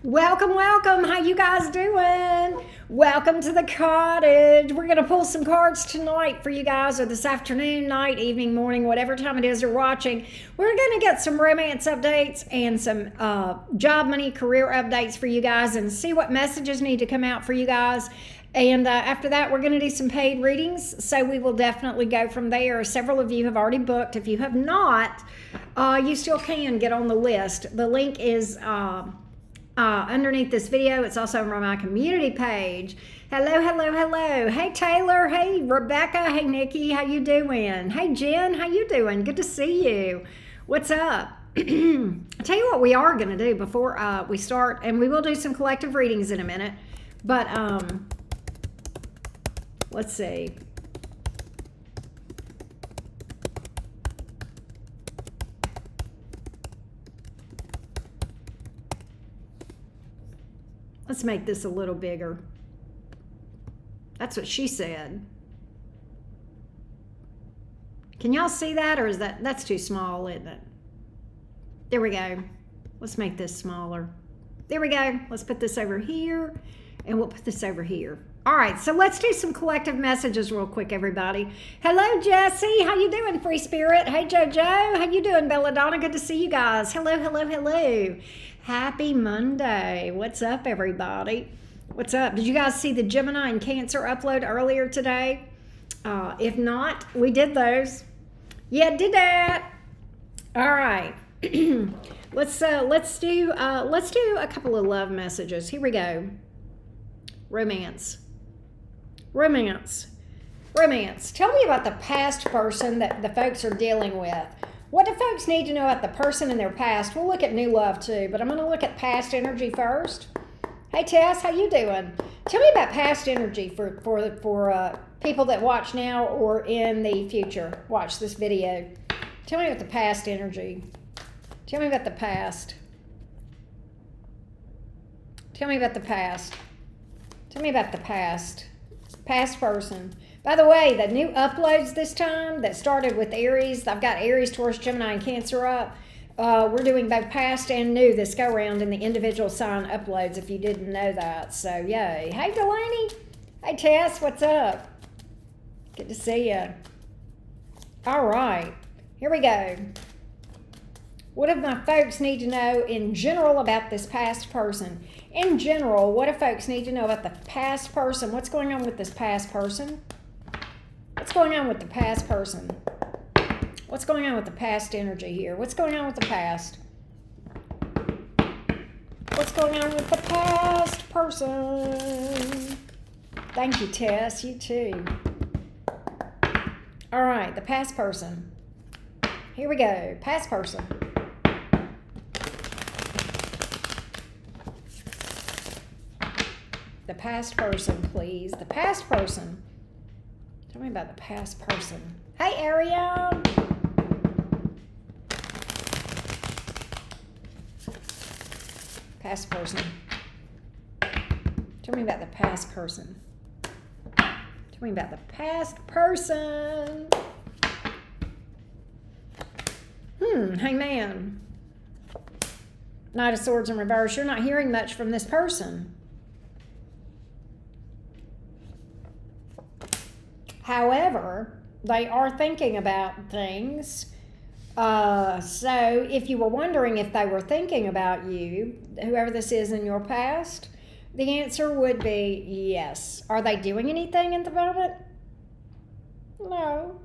Welcome, welcome. How you guys doing? Welcome to the cottage. We're going to pull some cards tonight for you guys, or this afternoon, night, evening, morning, whatever time it is you're watching. We're going to get some romance updates and some job, money, career updates for you guys and see what messages need to come out for you guys. And after that, we're going to do some paid readings. So we will definitely go from there. Several of you have already booked. If you have not, you still can get on the list. The link is underneath this video. It's also on my community page. Hello, hello, hello. Hey, Taylor. Hey, Rebecca. Hey, Nikki. How you doing? Hey, Jen. How you doing? Good to see you. What's up? I'll tell you what we are going to do before we start, and we will do some collective readings in a minute. But let's see. Let's make this a little bigger. That's what she said. Can y'all see that, or is that's too small, isn't it? There we go. Let's make this smaller. There we go. Let's put this over here, and we'll put this over here. All right, so let's do some collective messages real quick, everybody. Hello, Jesse. How you doing, Free Spirit? Hey, JoJo. How you doing, Belladonna? Good to see you guys. Hello, hello, hello. Happy Monday. What's up, everybody? What's up? Did you guys see the Gemini and Cancer upload earlier today? If not, we did those. Yeah, did that. All right. let's do a couple of love messages. Here we go. Romance. Tell me about the past person that the folks are dealing with. What do folks need to know about the person in their past? We'll look at new love too, but I'm going to look at past energy first. Hey Tess, how you doing? Tell me about past energy for people that watch now or in the future. Watch this video. Tell me about the past energy. Tell me about the past. Tell me about the past. Tell me about the past. Past person. By the way, the new uploads this time that started with Aries, I've got Aries, Taurus, Gemini, and Cancer up. We're doing both past and new this go round in the individual sign uploads, if you didn't know that. So, yay. Hey, Delaney. Hey, Tess. What's up? Good to see you. All right. Here we go. What do my folks need to know in general about this past person? In general, what do folks need to know about the past person? What's going on with this past person? What's going on with the past person? What's going on with the past energy here? What's going on with the past? What's going on with the past person? Thank you, Tess. You too. All right, the past person. Here we go. Past person. The past person, please. The past person. Tell me about the past person. Hey, Ariel. Past person. Tell me about the past person. Tell me about the past person. Hangman. Knight of Swords in reverse. You're not hearing much from this person. However, they are thinking about things. So if you were wondering if they were thinking about you, whoever this is in your past, the answer would be yes. Are they doing anything at the moment? No.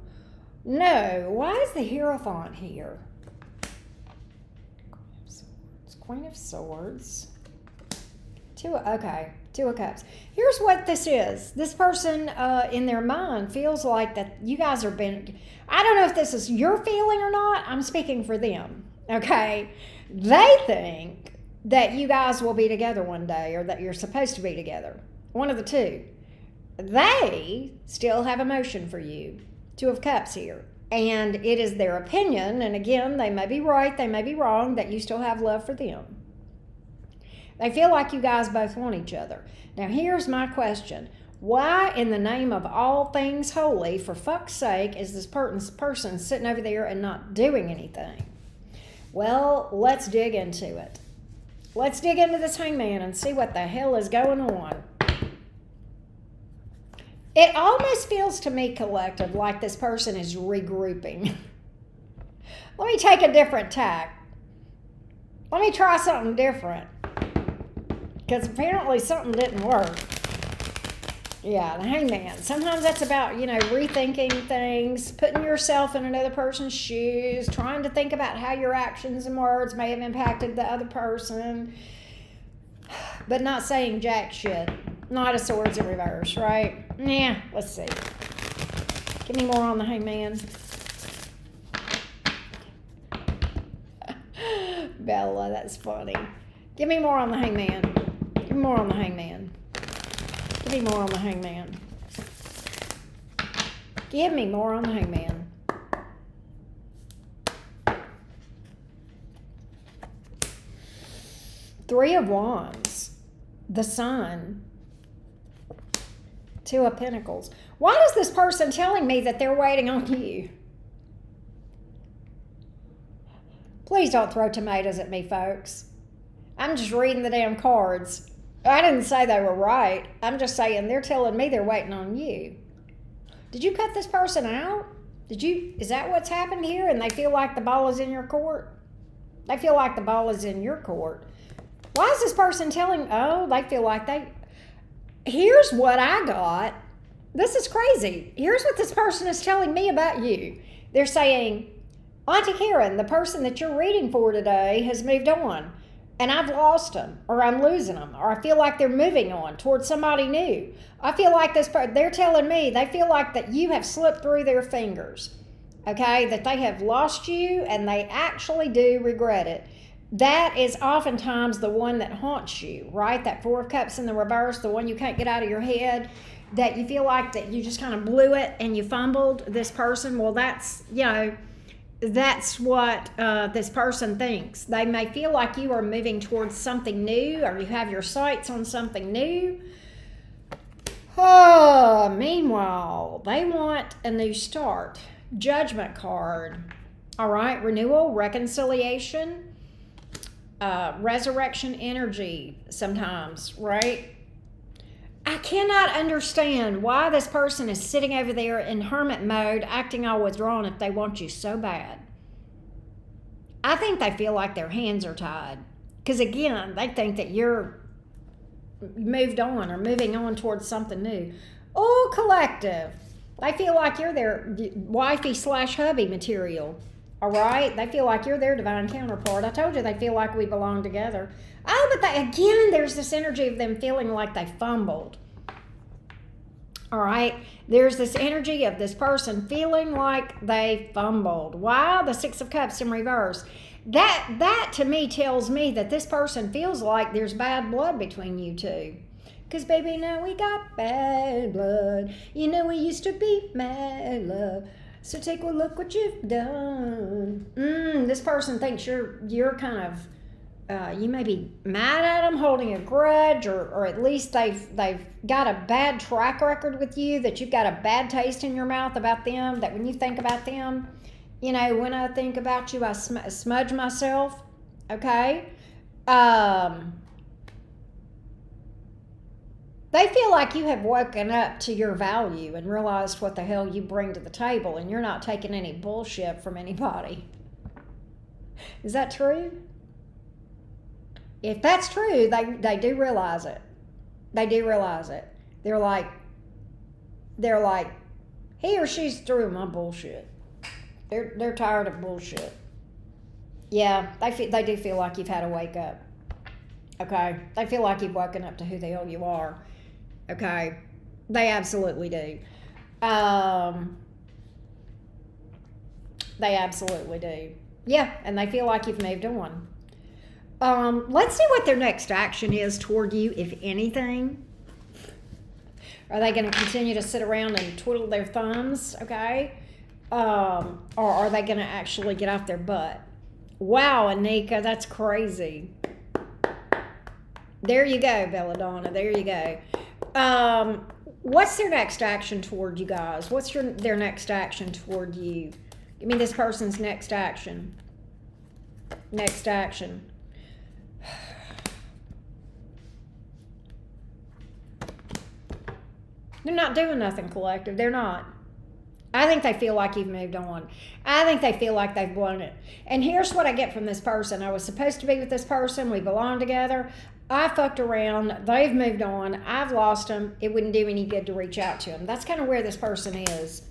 No. Why is the Hierophant here? Queen of Swords. Two of Cups. Here's what this is. This person in their mind feels like that you guys are being, I don't know if this is your feeling or not. I'm speaking for them. Okay. They think that you guys will be together one day, or that you're supposed to be together. One of the two. They still have emotion for you. Two of Cups here. And it is their opinion, and again, they may be right, they may be wrong, that you still have love for them. They feel like you guys both want each other. Now, here's my question. Why in the name of all things holy, for fuck's sake, is this person sitting over there and not doing anything? Well, let's dig into it. Let's dig into this Hangman and see what the hell is going on. It almost feels to me, collective, like this person is regrouping. Let me take a different tack. Let me try something different. Because apparently something didn't work. Yeah, the Hangman. Sometimes that's about, rethinking things, putting yourself in another person's shoes, trying to think about how your actions and words may have impacted the other person, but not saying jack shit. Knight of Swords in reverse, right? Yeah, let's see. Give me more on the Hangman. Bella, that's funny. Give me more on the Hangman. Give me more on the Hangman. Give me more on the Hangman. Give me more on the Hangman. Three of Wands. The Sun. Two of Pentacles. Why is this person telling me that they're waiting on you? Please don't throw tomatoes at me, folks. I'm just reading the damn cards. I didn't say they were right. I'm just saying they're telling me they're waiting on you. Did you cut this person out? Is that what's happened here? And they feel like the ball is in your court? They feel like the ball is in your court. Why is this person they feel like here's what I got. This is crazy. Here's what this person is telling me about you. They're saying, Auntie Karen, the person that you're reading for today has moved on, and I've lost them, or I'm losing them, or I feel like they're moving on towards somebody new. I feel like they're telling me they feel like that you have slipped through their fingers, okay, that they have lost you, and they actually do regret it. That is oftentimes the one that haunts you, right? That Four of Cups in the reverse, the one you can't get out of your head, that you feel like that you just kind of blew it and you fumbled this person. Well, that's what this person thinks. They may feel like you are moving towards something new, or you have your sights on something new. Meanwhile, they want a new start. Judgment card. All right, renewal, reconciliation, resurrection energy sometimes, right? I cannot understand why this person is sitting over there in hermit mode, acting all withdrawn if they want you so bad. I think they feel like their hands are tied. Because again, they think that you're moved on or moving on towards something new. Oh, collective. They feel like you're their wifey/hubby material. All right? They feel like you're their divine counterpart. I told you they feel like we belong together. Oh, but there's this energy of them feeling like they fumbled. All right? There's this energy of this person feeling like they fumbled. Why? The Six of Cups in reverse. That to me tells me that this person feels like there's bad blood between you two. Because, baby, now we got bad blood. We used to be mad love. So take a look what you've done. This person thinks you're kind of, you may be mad at them, holding a grudge, or at least they've got a bad track record with you, that you've got a bad taste in your mouth about them, that when you think about them, when I think about you, I smudge myself, okay? They feel like you have woken up to your value and realized what the hell you bring to the table, and you're not taking any bullshit from anybody. Is that true? If that's true, they do realize it. They do realize it. They're like, he or she's through my bullshit. They're tired of bullshit. Yeah, they do feel like you've had a wake up. Okay, they feel like you've woken up to who the hell you are. Okay, they absolutely do. They absolutely do. Yeah, and they feel like you've moved on. Let's see what their next action is toward you, if anything. Are they going to continue to sit around and twiddle their thumbs, okay? Or are they going to actually get off their butt? Wow, Anika, that's crazy. There you go, Belladonna. There you go. What's their next action toward you guys? What's their next action toward you? Give me this person's next action. Next action. They're not doing nothing, collective. They're not. I think they feel like you've moved on. I think they feel like they've blown it. And here's what I get from this person. I was supposed to be with this person. We belong together. I fucked around. They've moved on. I've lost them. It wouldn't do any good to reach out to them. That's kind of where this person is.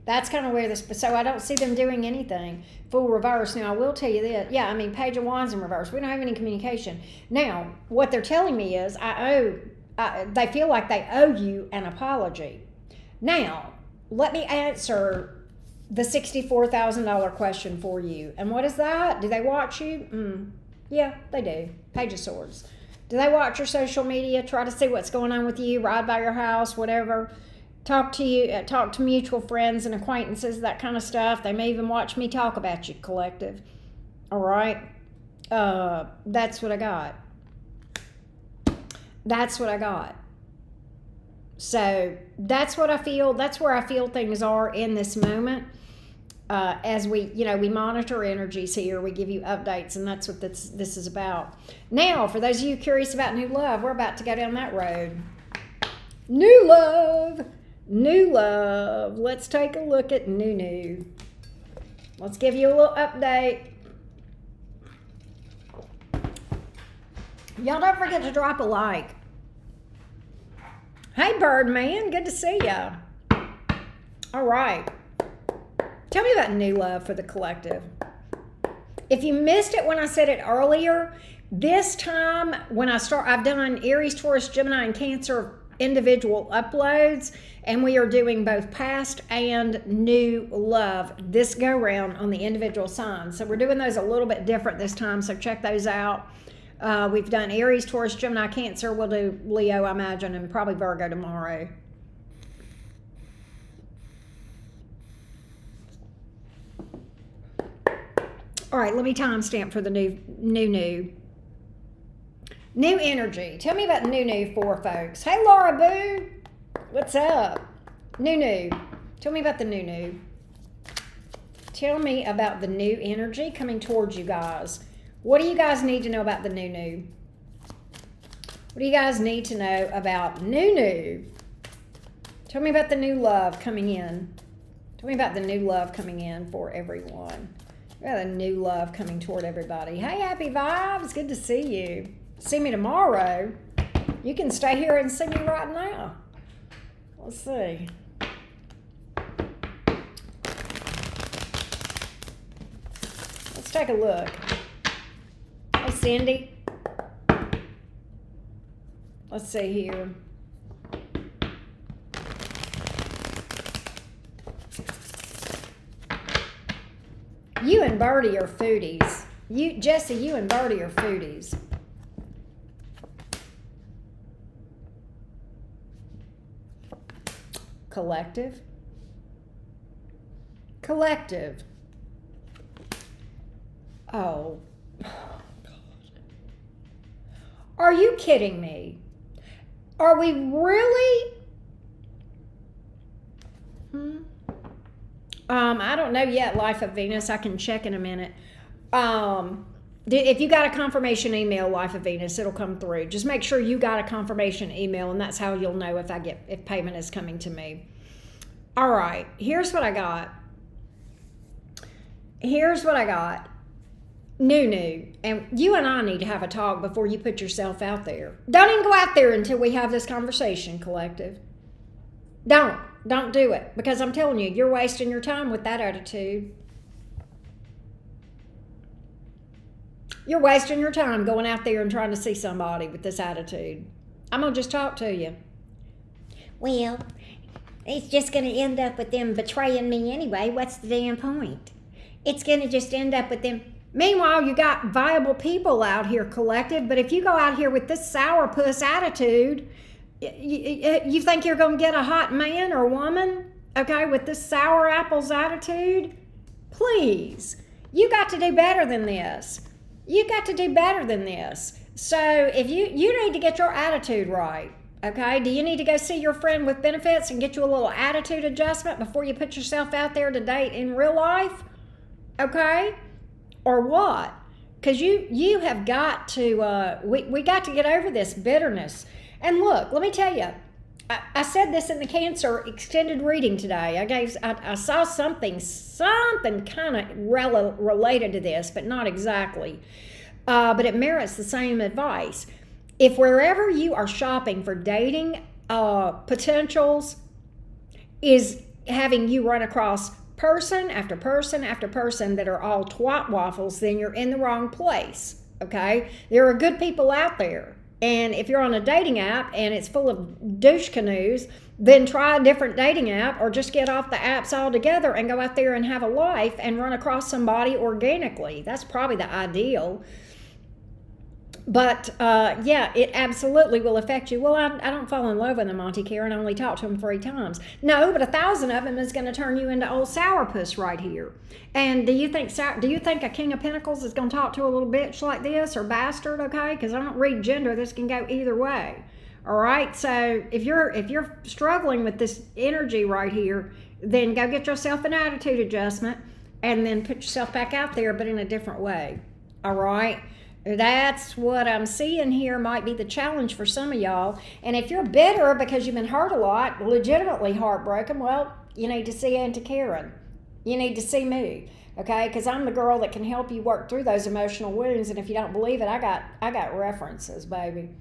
That's kind of where this, so I don't see them doing anything. Full reverse. Now, I will tell you this. Yeah, I mean, Page of Wands in reverse. We don't have any communication. Now, what they're telling me is they feel like they owe you an apology. Now, let me answer the $64,000 question for you. And what is that? Do they watch you? Yeah, they do. Page of Swords. Do they watch your social media, try to see what's going on with you, ride by your house, whatever? Talk to you, talk to mutual friends and acquaintances, that kind of stuff. They may even watch me talk about you, collective. All right? That's what I got. That's what I got. So that's what I feel. That's where I feel things are in this moment. As we monitor energies here, we give you updates, and that's what this is about. Now, for those of you curious about new love, we're about to go down that road. New love. New love. Let's take a look at new. Let's give you a little update. Y'all don't forget to drop a like. Hey, Birdman, good to see ya. All right. Tell me about new love for the collective. If you missed it when I said it earlier, this time when I've done Aries, Taurus, Gemini, and Cancer individual uploads, and we are doing both past and new love this go round on the individual signs. So we're doing those a little bit different this time, so check those out. We've done Aries, Taurus, Gemini, Cancer. We'll do Leo, I imagine, and probably Virgo tomorrow. All right, let me timestamp for the new energy. Tell me about the new for folks. Hey, Laura Boo. What's up? New. Tell me about the new. Tell me about the new energy coming towards you guys. What do you guys need to know about the new? What do you guys need to know about new? Tell me about the new love coming in. Tell me about the new love coming in for everyone. We got a new love coming toward everybody. Hey, happy vibes. Good to see you. See me tomorrow. You can stay here and see me right now. Let's see. Let's take a look. Hey, Cindy. Let's see here. You and Birdie are foodies. Jesse, you and Birdie are foodies. Collective. Oh, God. Are you kidding me? Are we really? I don't know yet, Life of Venus. I can check in a minute. If you got a confirmation email, Life of Venus, it'll come through. Just make sure you got a confirmation email, and that's how you'll know if payment is coming to me. All right, here's what I got. New. And you and I need to have a talk before you put yourself out there. Don't even go out there until we have this conversation, collective. Don't do it, because I'm telling you, you're wasting your time with that attitude. You're wasting your time going out there and trying to see somebody with this attitude. I'm going to just talk to you. Well, it's just going to end up with them betraying me anyway. What's the damn point? It's going to just end up with them. Meanwhile, you got viable people out here, collective, but if you go out here with this sourpuss attitude, you think you're going to get a hot man or woman, okay, with this sour apples attitude? Please, you got to do better than this. So if you need to get your attitude right, okay? Do you need to go see your friend with benefits and get you a little attitude adjustment before you put yourself out there to date in real life, okay? Or what? Because you have got to, we got to get over this bitterness. And look, let me tell you, I said this in the Cancer extended reading today. I saw something kind of related to this, but not exactly. But it merits the same advice. If wherever you are shopping for dating potentials is having you run across person after person after person that are all twat waffles, then you're in the wrong place. Okay? There are good people out there. And if you're on a dating app and it's full of douche canoes, then try a different dating app or just get off the apps altogether and go out there and have a life and run across somebody organically. That's probably the ideal. But yeah, it absolutely will affect you. Well, I don't fall in love with him, Auntie Karen. I only talked to him 3 times. No, but 1,000 of them is going to turn you into old sourpuss right here. And do you think a King of Pentacles is going to talk to a little bitch like this, or bastard? Okay, because I don't read gender. This can go either way. All right. So if you're struggling with this energy right here, then go get yourself an attitude adjustment, and then put yourself back out there, but in a different way. All right. That's what I'm seeing here might be the challenge for some of y'all. And if you're bitter because you've been hurt a lot, legitimately heartbroken, well, you need to see Auntie Karen. You need to see me, okay? Because I'm the girl that can help you work through those emotional wounds. And if you don't believe it, I got references, baby.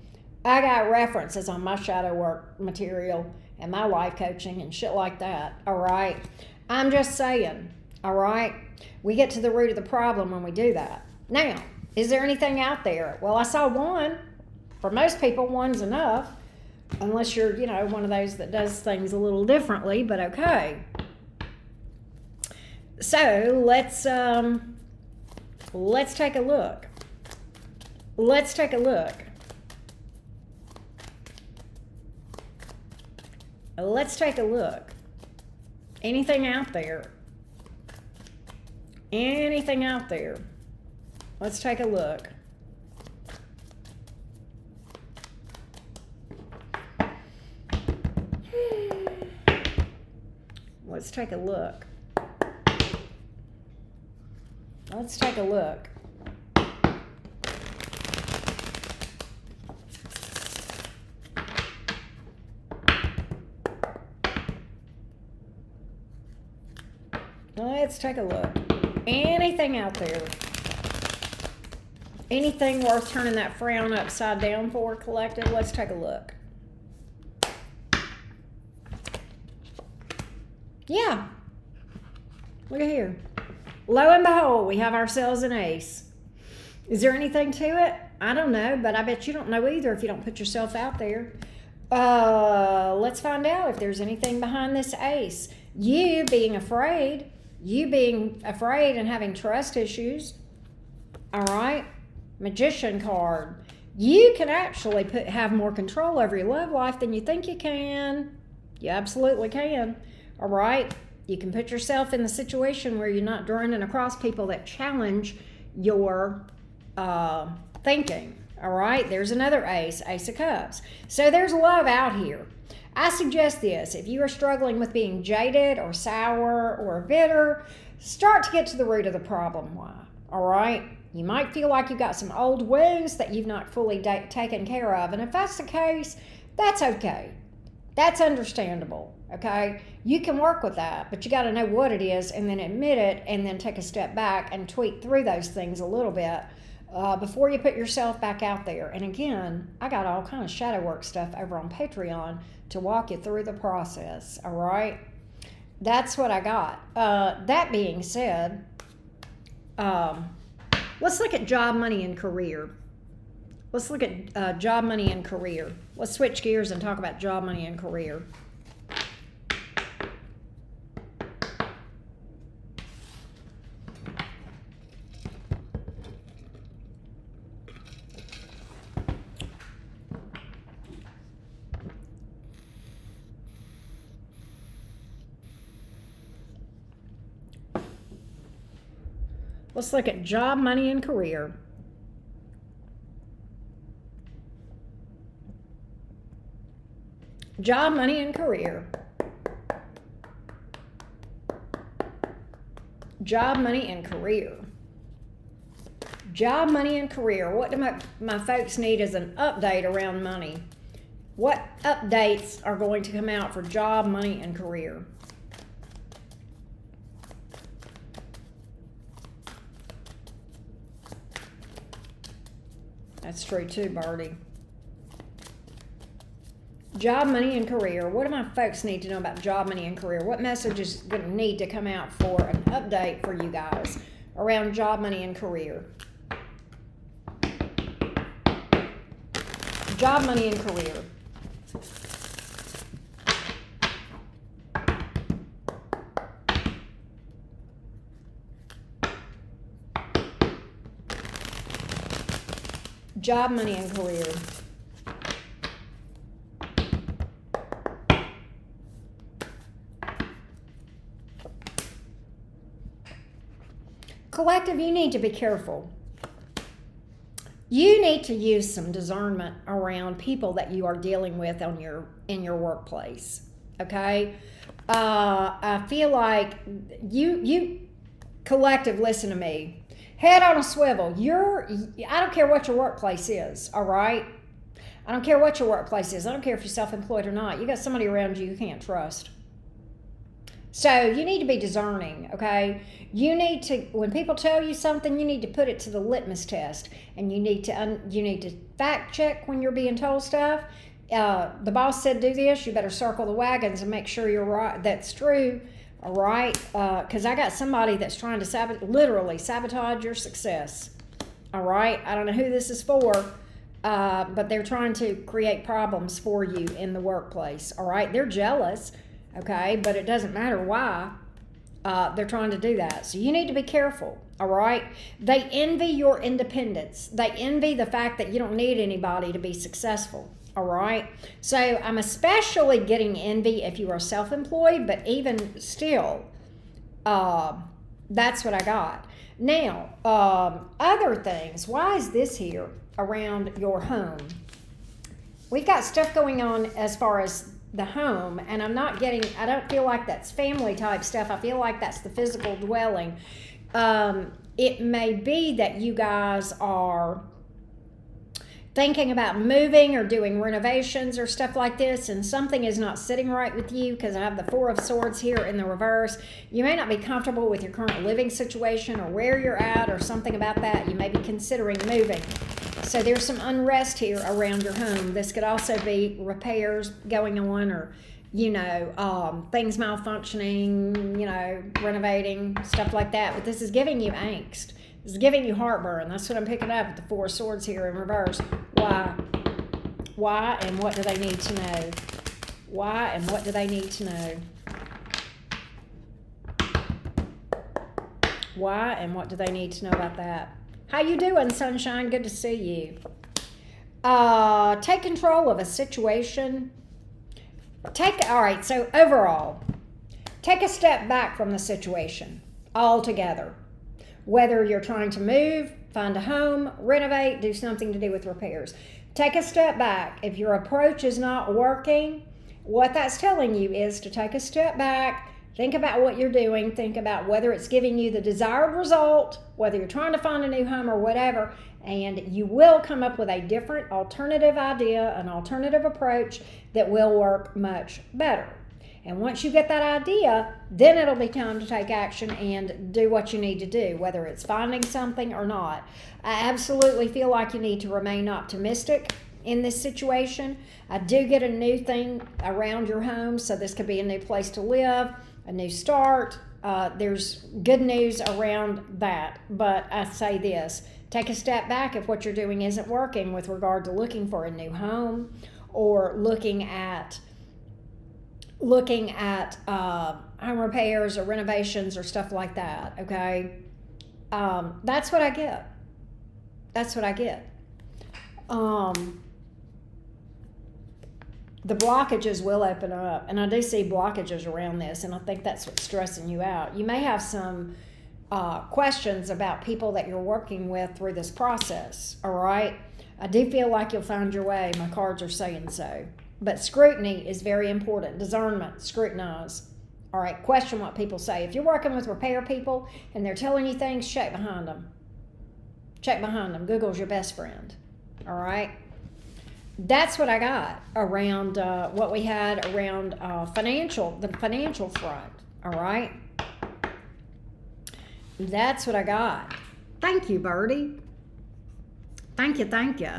I got references on my shadow work material and my life coaching and shit like that, all right? I'm just saying, all right? We get to the root of the problem when we do that. Now, is there anything out there? Well, I saw one. For most people, one's enough. Unless you're, one of those that does things a little differently, but okay. So, let's take a look. Let's take a look. Let's take a look. Anything out there? Anything out there? Let's take a look. Let's take a look. Let's take a look. Let's take a look. Anything out there? Anything worth turning that frown upside down for, collective? Let's take a look. Yeah. Look at here. Lo and behold, we have ourselves an ace. Is there anything to it? I don't know, but I bet you don't know either if you don't put yourself out there. Let's find out if there's anything behind this ace. You being afraid and having trust issues. All right. Magician card. You can actually have more control over your love life than you think you can. You absolutely can. All right. You can put yourself in the situation where you're not running across people that challenge your thinking. All right. There's another ace, Ace of Cups. So there's love out here. I suggest this. If you are struggling with being jaded or sour or bitter, start to get to the root of the problem. Why? All right. You might feel like you've got some old wounds that you've not fully taken care of. And if that's the case, that's okay. That's understandable, okay? You can work with that, but you got to know what it is and then admit it and then take a step back and tweak through those things a little bit before you put yourself back out there. And again, I got all kind of shadow work stuff over on Patreon to walk you through the process, all right? That's what I got. That being said, let's look at job, money, and career. Let's look at job, money, and career. Let's switch gears and talk about job, money, and career. Let's look at job, money, and career. Job, money, and career. Job, money, and career. Job, money, and career. What do my folks need is an update around money. What updates are going to come out for job, money, and career? That's true too, Birdie. Job, money, and career. What do my folks need to know about job, money, and career? What message is going to need to come out for an update for you guys around job, money, and career? Job, money, and career. Job, money, and career. Collective, you need to be careful. You need to use some discernment around people that you are dealing with in your workplace. Okay? I feel like you collective, listen to me. Head on a swivel. I don't care what your workplace is, all right? I don't care what your workplace is. I don't care if you're self-employed or not. You got somebody around you can't trust. So you need to be discerning, okay? You need to, when people tell you something, you need to put it to the litmus test, and you need to fact check when you're being told stuff. The boss said do this. You better circle the wagons and make sure you're right. That's true. All right, because I got somebody that's trying to literally sabotage your success. All right, I don't know who this is for, but they're trying to create problems for you in the workplace. All right, they're jealous, okay, but it doesn't matter why. They're trying to do that. So you need to be careful, all right? They envy your independence. They envy the fact that you don't need anybody to be successful. All right, so I'm especially getting envy if you are self-employed, but even still, that's what I got. Now, other things. Why is this here around your home? We've got stuff going on as far as the home, and I don't feel like that's family type stuff. I feel like that's the physical dwelling. It may be that you guys are thinking about moving or doing renovations or stuff like this, and something is not sitting right with you, because I have the Four of Swords here in the reverse. You may not be comfortable with your current living situation or where you're at or something about that. You may be considering moving. So there's some unrest here around your home. This could also be repairs going on, or things malfunctioning, renovating, stuff like that. But this is giving you angst. This is giving you heartburn. That's what I'm picking up with the Four of Swords here in reverse. Why? Why, and what do they need to know? Why, and what do they need to know? Why, and what do they need to know about that? How you doing, sunshine? Good to see you. Take control of a situation. All right, so overall, take a step back from the situation altogether. Whether you're trying to move, find a home, renovate, do something to do with repairs. Take a step back. If your approach is not working, what that's telling you is to take a step back, think about what you're doing, think about whether it's giving you the desired result, whether you're trying to find a new home or whatever, and you will come up with a different alternative idea, an alternative approach that will work much better. And once you get that idea, then it'll be time to take action and do what you need to do, whether it's finding something or not. I absolutely feel like you need to remain optimistic in this situation. I do get a new thing around your home, so this could be a new place to live, a new start. There's good news around that, but I say this, take a step back if what you're doing isn't working with regard to looking for a new home or looking at home repairs or renovations or stuff like that, okay? That's what I get. That's what I get. The blockages will open up, and I do see blockages around this, and I think that's what's stressing you out. You may have some questions about people that you're working with through this process, all right? I do feel like you'll find your way. My cards are saying so. But scrutiny is very important. Discernment, scrutinize. All right, question what people say. If you're working with repair people and they're telling you things, check behind them. Check behind them. Google's your best friend. All right? that's what I got around what we had around the financial front. All right. That's what I got. Thank you, Birdie. Thank you, thank you.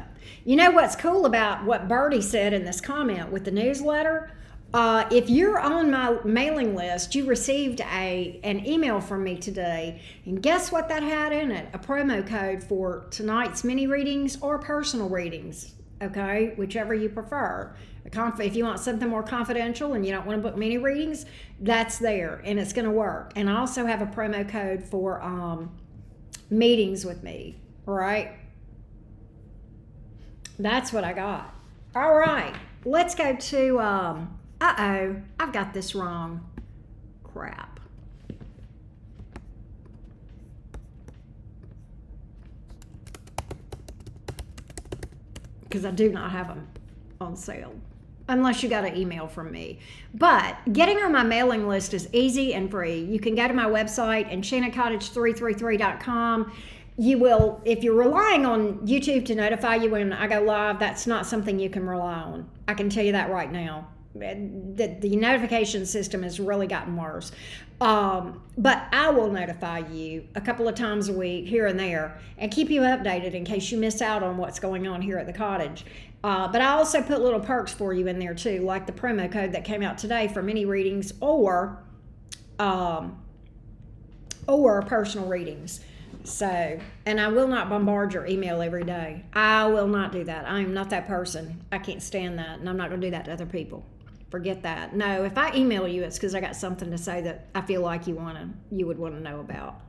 You know what's cool about what Birdie said in this comment with the newsletter? If you're on my mailing list, you received an email from me today, and guess what that had in it? A promo code for tonight's mini readings or personal readings, okay? Whichever you prefer. If you want something more confidential and you don't want to book mini readings, that's there, and it's going to work. And I also have a promo code for meetings with me, right? That's what I got. All right, let's go to, uh-oh, I've got this wrong. Crap. Because I do not have them on sale. Unless you got an email from me. But getting on my mailing list is easy and free. You can go to my website, enchantedcottage333.com. You will, if you're relying on YouTube to notify you when I go live, that's not something you can rely on. I can tell you that right now. The notification system has really gotten worse. But I will notify you a couple of times a week here and there and keep you updated in case you miss out on what's going on here at the cottage. But I also put little perks for you in there too, like the promo code that came out today for mini readings or personal readings. So, and I will not bombard your email every day. I will not do that. I am not that person. I can't stand that, and I'm not going to do that to other people. Forget that. No, if I email you, it's because I got something to say that I feel like you would want to know about.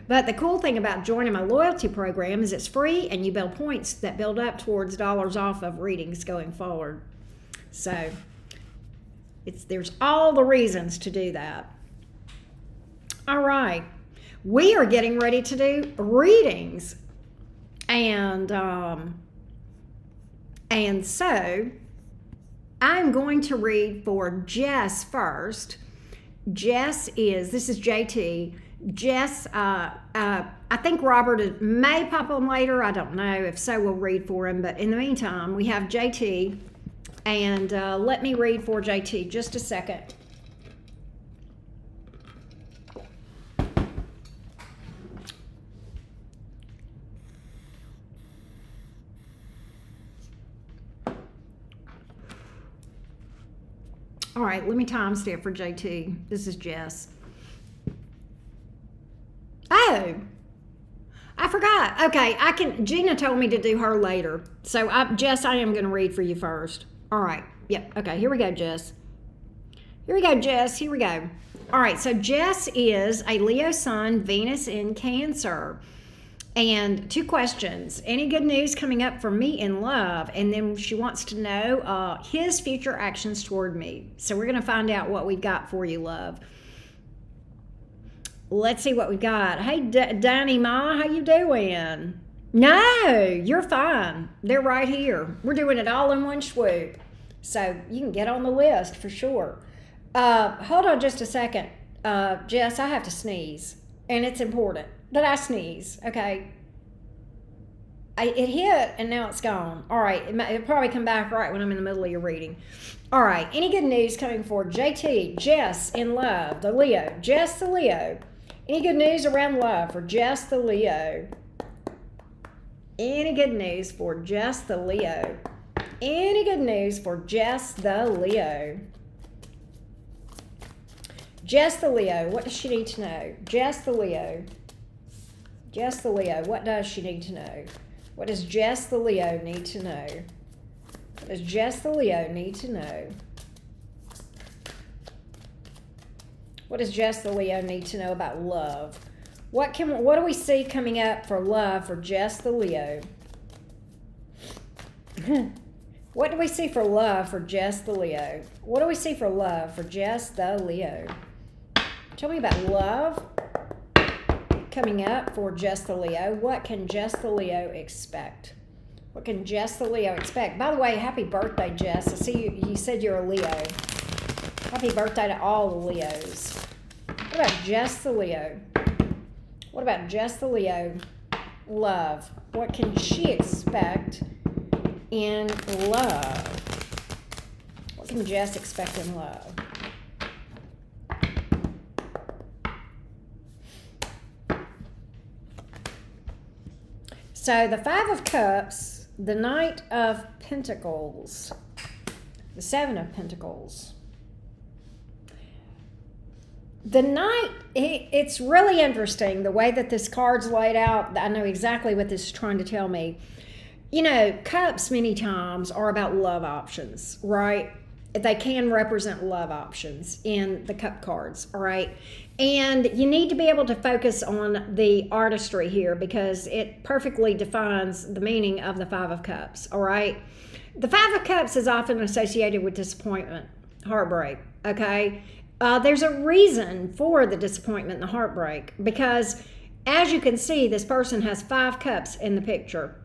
But the cool thing about joining my loyalty program is it's free, and you build points that build up towards dollars off of readings going forward. So, there's all the reasons to do that. All right, we are getting ready to do readings, and so I'm going to read for Jess first. This is JT. Jess, I think Robert may pop on later. I don't know. If so, we'll read for him. But in the meantime, we have JT, and let me read for JT just a second. All right, let me timestamp for JT. This is Jess. Oh, I forgot. Okay, Gina told me to do her later. So, Jess, I am going to read for you first. All right. Yep. Okay, here we go, Jess. Here we go, Jess. Here we go. All right, so Jess is a Leo sun, Venus in Cancer. And 2 questions. Any good news coming up for me in love? And then she wants to know his future actions toward me. So we're going to find out what we've got for you, love. Let's see what we've got. Hey, Danny Ma, how you doing? No, you're fine. They're right here. We're doing it all in one swoop. So you can get on the list for sure. Hold on just a second. Jess, I have to sneeze. And it's important that I sneeze, okay? It hit and now it's gone. All right, it'll probably come back right when I'm in the middle of your reading. All right, any good news coming for JT, Jess in love, the Leo, Jess the Leo. Any good news around love for Jess the Leo? Any good news for Jess the Leo? Any good news for Jess the Leo? Jess the Leo, what does she need to know? Jess the Leo. Jess the Leo, what does she need to know? What does Jess the Leo need to know? What does Jess the Leo need to know? What does Jess the Leo need to know about love? What do we see coming up for love for Jess the Leo? What do we see for love for Jess the Leo? What do we see for love for Jess the Leo? Tell me about love coming up for Jess the Leo. What can Jess the Leo expect? What can Jess the Leo expect? By the way, happy birthday, Jess. I see you said you're a Leo. Happy birthday to all the Leos. What about Jess the Leo? What about Jess the Leo? love? What can she expect in love? What can Jess expect in love? So the Five of Cups, the Knight of Pentacles, the Seven of Pentacles. The Knight, it's really interesting the way that this card's laid out. I know exactly what this is trying to tell me. You know, cups many times are about love options, right? They can represent love options in the cup cards, all right? And you need to be able to focus on the artistry here because it perfectly defines the meaning of the Five of Cups, all right? The Five of Cups is often associated with disappointment, heartbreak, okay? There's a reason for the disappointment and the heartbreak because, as you can see, this person has 5 cups in the picture.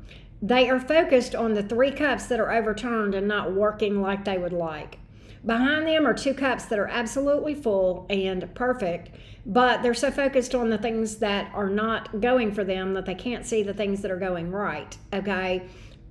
They are focused on the 3 cups that are overturned and not working like they would like. Behind them are 2 cups that are absolutely full and perfect, but they're so focused on the things that are not going for them that they can't see the things that are going right, okay?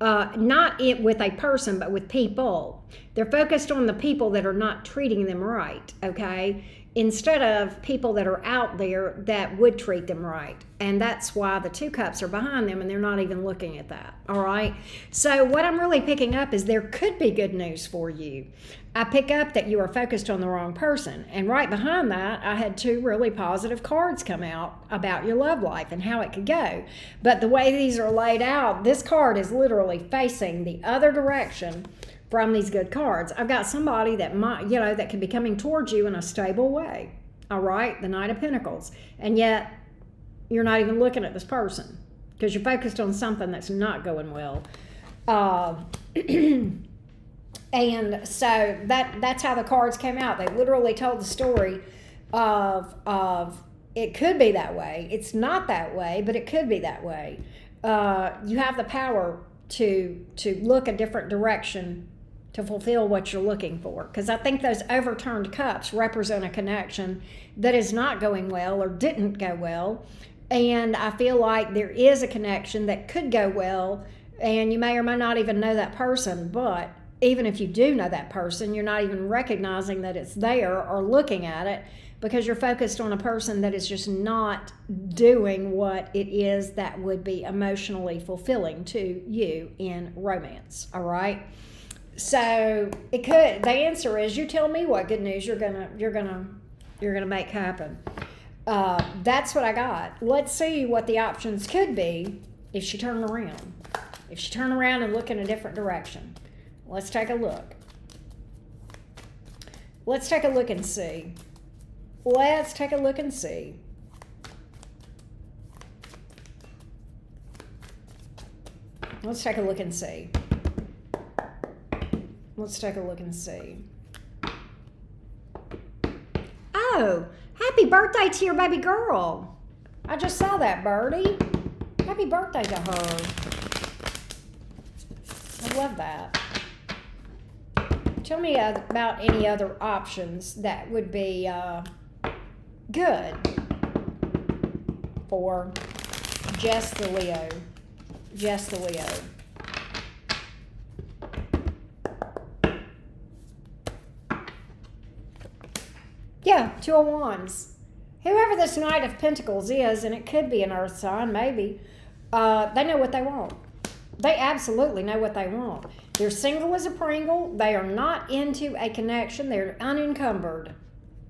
Not with a person, but with people. They're focused on the people that are not treating them right, okay? Instead of people that are out there that would treat them right. And that's why the 2 cups are behind them and they're not even looking at that, all right? So what I'm really picking up is there could be good news for you. I pick up that you are focused on the wrong person. And right behind that, I had 2 really positive cards come out about your love life and how it could go. But the way these are laid out, this card is literally facing the other direction from these good cards. I've got somebody that might, that could be coming towards you in a stable way. All right, the Knight of Pentacles. And yet, you're not even looking at this person because you're focused on something that's not going well. And so that's how the cards came out. They literally told the story of it could be that way. It's not that way, but it could be that way. You have the power to look a different direction to fulfill what you're looking for. Because I think those overturned cups represent a connection that is not going well or didn't go well. And I feel like there is a connection that could go well, and you may or may not even know that person, but even if you do know that person, you're not even recognizing that it's there or looking at it because you're focused on a person that is just not doing what it is that would be emotionally fulfilling to you in romance, all right? So it could. The answer is you tell me what good news you're gonna make happen. That's what I got. Let's see what the options could be if she turned around. If she turned around and look in a different direction. Let's take a look. Let's take a look and see. Let's take a look and see. Let's take a look and see. Let's take a look and see. Oh, happy birthday to your baby girl. I just saw that, Birdie. Happy birthday to her. I love that. Tell me about any other options that would be good for Jess the Leo. Jess the Leo. Yeah, 2 of Wands. Whoever this Knight of Pentacles is, and it could be an earth sign, maybe, they know what they want. They absolutely know what they want. They're single as a Pringle. They are not into a connection. They're unencumbered.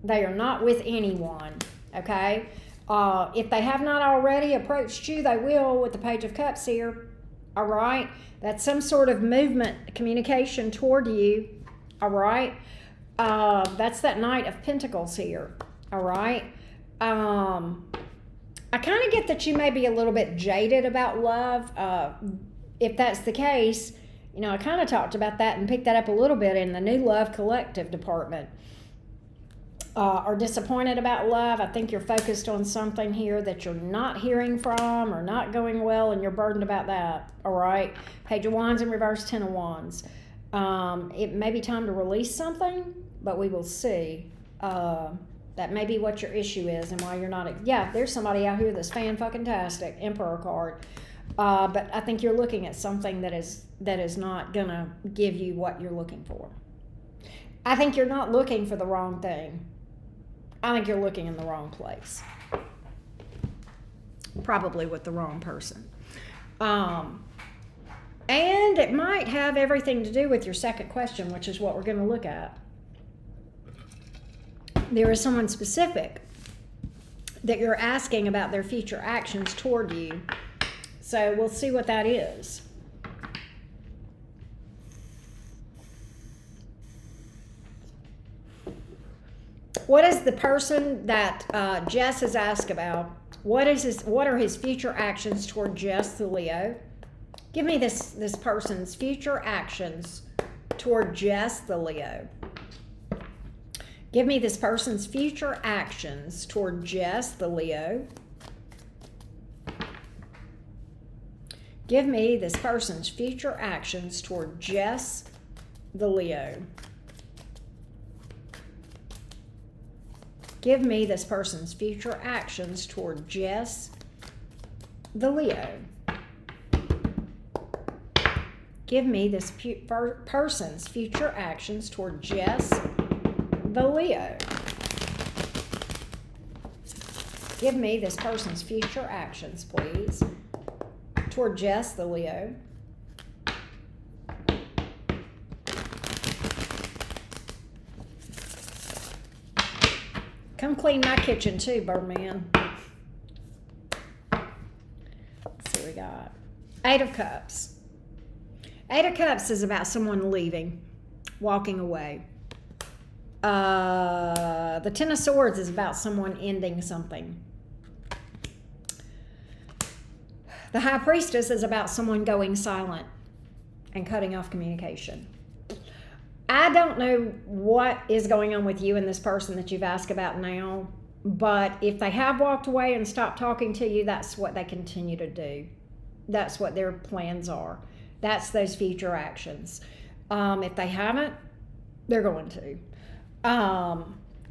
They are not with anyone, okay? If they have not already approached you, they will with the Page of Cups here, all right? That's some sort of movement, communication toward you, all right? That's that Knight of Pentacles here, all right? I kind of get that you may be a little bit jaded about love. If that's the case, I kind of talked about that and picked that up a little bit in the New Love Collective department. Are disappointed about love. I think you're focused on something here that you're not hearing from or not going well, and you're burdened about that, all right? Page of Wands in reverse, 10 of Wands. It may be time to release something, but we will see. That may be what your issue is and why you're not. Yeah, there's somebody out here that's fan-fucking-tastic. Emperor card. But I think you're looking at something that is not gonna give you what you're looking for. I think you're not looking for the wrong thing. I think you're looking in the wrong place. Probably with the wrong person. And it might have everything to do with your second question, which is what we're going to look at. There is someone specific that you're asking about their future actions toward you. So we'll see what that is. What is the person that Jess has asked about? What are his future actions toward Jess the Leo? Give me this person's future actions toward Jess the Leo. Give me this person's future actions toward Jess the Leo. Give me this person's future actions toward Jess the Leo. Give me this person's future actions toward Jess the Leo. Give me this person's future actions toward Jess the Leo. Give me this person's future actions, please, toward Jess the Leo. Come clean my kitchen too, Birdman. Let's see what we got. Eight of Cups. Eight of Cups is about someone leaving, walking away. The Ten of Swords is about someone ending something. The High Priestess is about someone going silent and cutting off communication. I don't know what is going on with you and this person that you've asked about now, but if they have walked away and stopped talking to you, that's what they continue to do. That's what their plans are. That's those future actions. If they haven't, they're going to.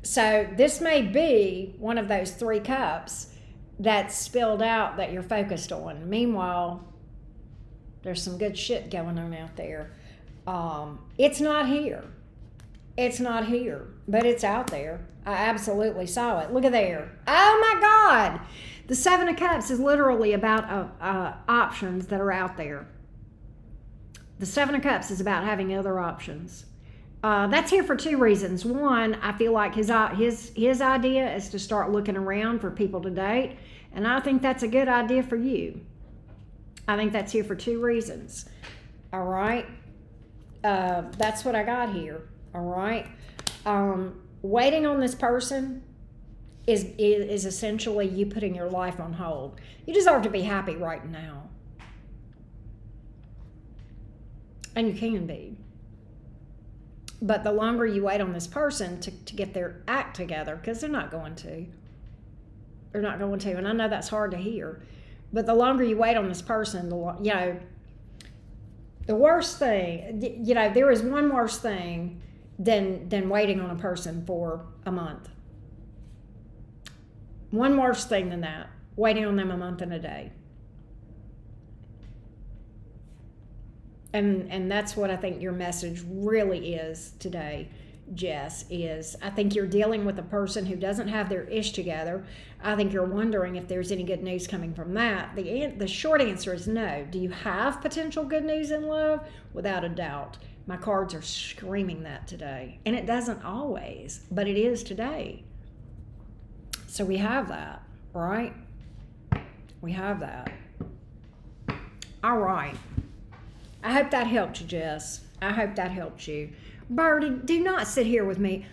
So this may be one of those 3 cups that's spilled out that you're focused on. Meanwhile, there's some good shit going on out there. It's not here. It's not here, but it's out there. I absolutely saw it. Look at there. Oh my God. The 7 of Cups is literally about options that are out there. The 7 of Cups is about having other options. That's here for 2 reasons. One, I feel like his idea is to start looking around for people to date, and I think that's a good idea for you. I think that's here for 2 reasons. All right? That's what I got here. All right? Waiting on this person is essentially you putting your life on hold. You deserve to be happy right now. And you can be. But the longer you wait on this person to get their act together, because they're not going to. They're not going to. And I know that's hard to hear. But the longer you wait on this person, the worst thing, there is one worse thing than waiting on a person for a month. One worse thing than that, waiting on them a month and a day. And that's what I think your message really is today, Jess, is I think you're dealing with a person who doesn't have their ish together. I think you're wondering if there's any good news coming from that. The short answer is no. Do you have potential good news in love? Without a doubt. My cards are screaming that today. And it doesn't always, but it is today. So we have that, right? We have that. All right. I hope that helped you, Jess. I hope that helped you. Birdie, do not sit here with me.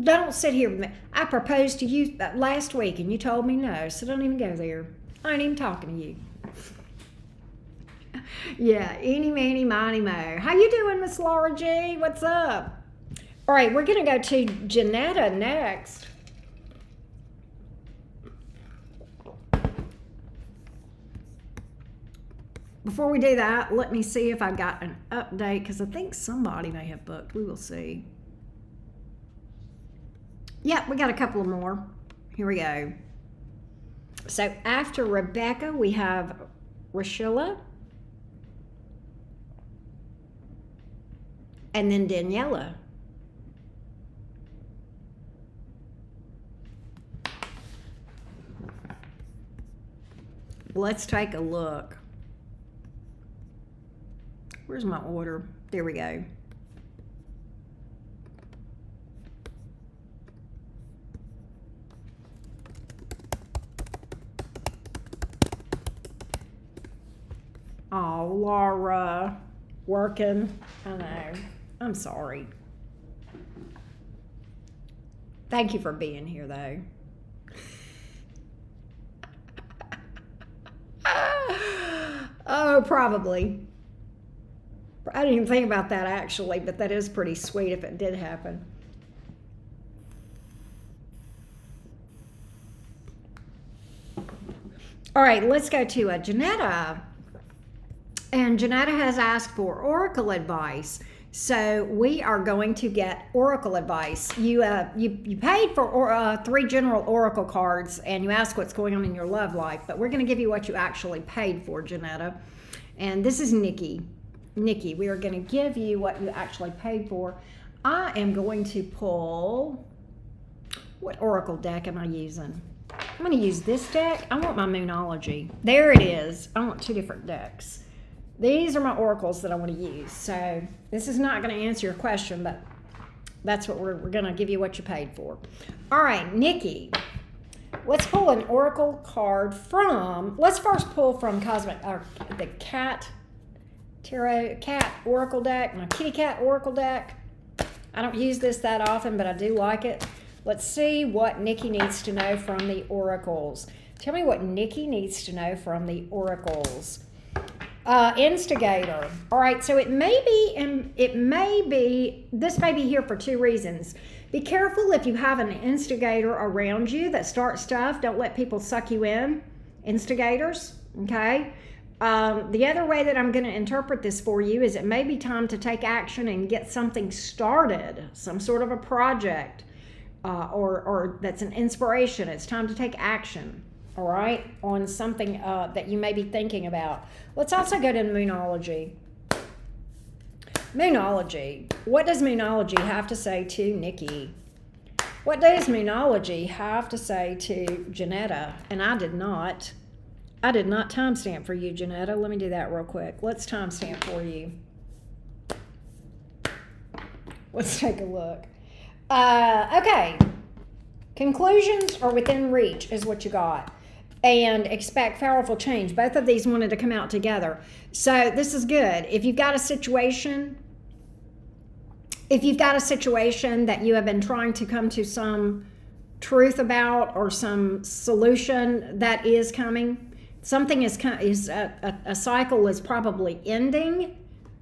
Don't sit here with me. I proposed to you last week and you told me no, so don't even go there. I ain't even talking to you. Yeah, eeny, meeny, miny, mo. How you doing, Miss Laura G? What's up? All right, we're going to go to Janetta next. Before we do that, let me see if I got an update, because I think somebody may have booked. We will see. Yep, we got a couple more. Here we go. So after Rebecca, we have Rashilla, and then Daniela. Let's take a look. Where's my order? There we go. Oh, Laura, working. I know. I'm sorry. Thank you for being here, though. Oh, probably. I didn't even think about that, actually, but that is pretty sweet if it did happen. All right, let's go to Janetta. And Janetta has asked for oracle advice. So we are going to get oracle advice. You paid for 3 general oracle cards, and you asked what's going on in your love life, but we're going to give you what you actually paid for, Janetta. And this is Nikki. Nikki, we are going to give you what you actually paid for. I am going to pull, what oracle deck am I using? I'm going to use this deck. I want my Moonology. There it is. I want 2 different decks. These are my oracles that I want to use. So this is not going to answer your question, but that's what we're going to give you what you paid for. All right, Nikki, let's pull an oracle card from, let's first pull from the cat oracle deck, my kitty cat oracle deck. I don't use this that often, but I do like it. Let's see what Nikki needs to know from the oracles. Tell me what Nikki needs to know from the oracles. Instigator. All right, so this may be here for 2 reasons. Be careful if you have an instigator around you that starts stuff. Don't let people suck you in. Instigators, okay? The other way that I'm going to interpret this for you is it may be time to take action and get something started, some sort of a project, or that's an inspiration. It's time to take action. All right, on something that you may be thinking about. Let's also go to Moonology. Moonology. What does Moonology have to say to Nikki? What does Moonology have to say to Janetta? And I did not timestamp for you, Janetta. Let me do that real quick. Let's timestamp for you. Let's take a look. Okay. Conclusions are within reach is what you got. And expect powerful change. Both of these wanted to come out together. So this is good. If you've got a situation that you have been trying to come to some truth about or some solution that is coming, something a cycle is probably ending,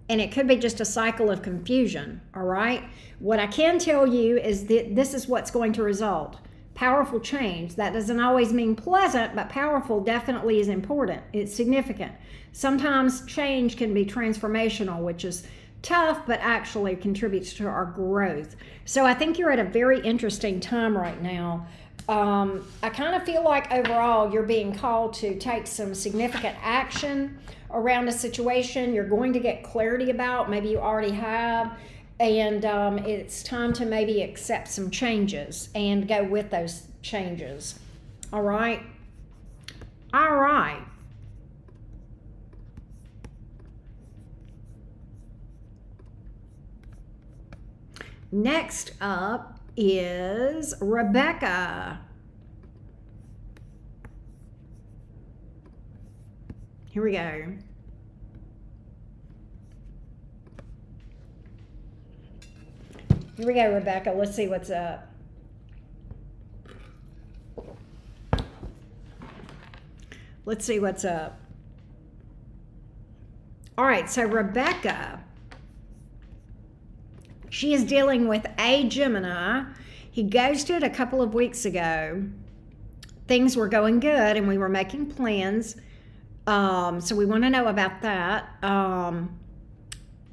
and it could be just a cycle of confusion, all right? What I can tell you is that this is what's going to result. Powerful change. That doesn't always mean pleasant, but powerful definitely is important. It's significant. Sometimes change can be transformational, which is tough, but actually contributes to our growth. So I think you're at a very interesting time right now. I kind of feel like overall you're being called to take some significant action around a situation you're going to get clarity about. Maybe you already have. And it's time to maybe accept some changes and go with those changes. All right? All right. Next up is Rebecca. Here we go. Here we go, Rebecca. Let's see what's up. Let's see what's up. All right, so Rebecca, she is dealing with a Gemini. He ghosted a couple of weeks ago. Things were going good and we were making plans. So we want to know about that.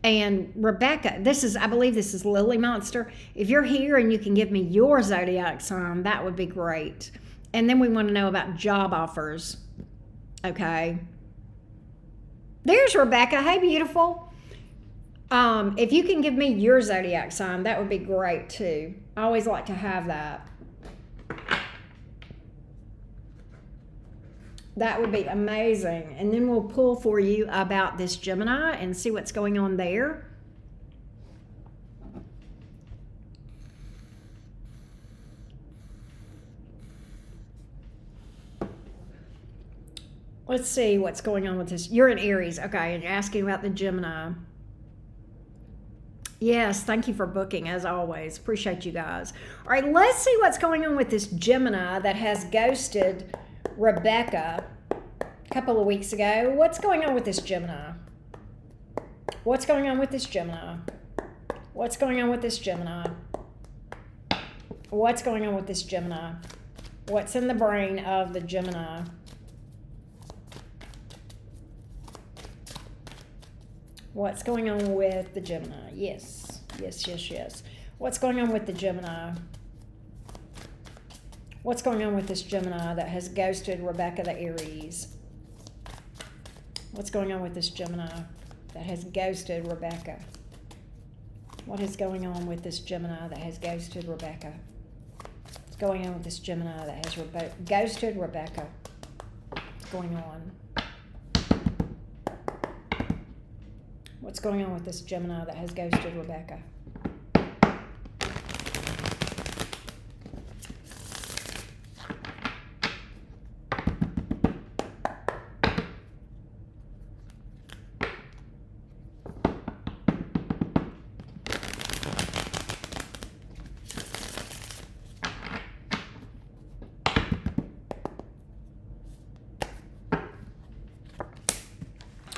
And Rebecca, I believe this is Lily Monster. If you're here and you can give me your zodiac sign, that would be great. And then we want to know about job offers. Okay. There's Rebecca. Hey, beautiful. If you can give me your zodiac sign, that would be great too. I always like to have that. That would be amazing. And then we'll pull for you about this Gemini and see what's going on there. Let's see what's going on with this. You're in Aries, okay, and you're asking about the Gemini. Yes, thank you for booking, as always. Appreciate you guys. All right, let's see what's going on with this Gemini that has ghosted Rebecca a couple of weeks ago. What's going on with this Gemini? What's going on with this Gemini? What's going on with this Gemini? What's going on with this Gemini? What's in the brain of the Gemini? What's going on with the Gemini? Yes, yes, yes, yes. What's going on with the Gemini? What's going on with this Gemini that has ghosted Rebecca the Aries? What's going on with this Gemini that has ghosted Rebecca? What is going on with this Gemini that has ghosted Rebecca? What's going on with this Gemini that has ghosted Rebecca? What's going on? What's going on with this Gemini that has ghosted Rebecca?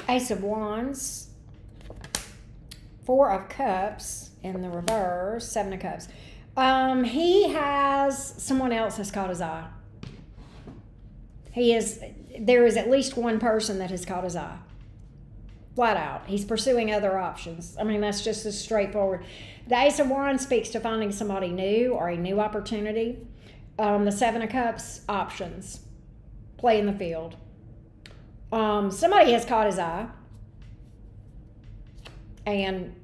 Ace of Wands. Four of Cups in the reverse, Seven of Cups. He has, someone else has caught his eye. There is at least one person that has caught his eye. Flat out. He's pursuing other options. I mean, that's just as straightforward. The Ace of Wands speaks to finding somebody new or a new opportunity. The Seven of Cups, options. Play in the field. Somebody has caught his eye. And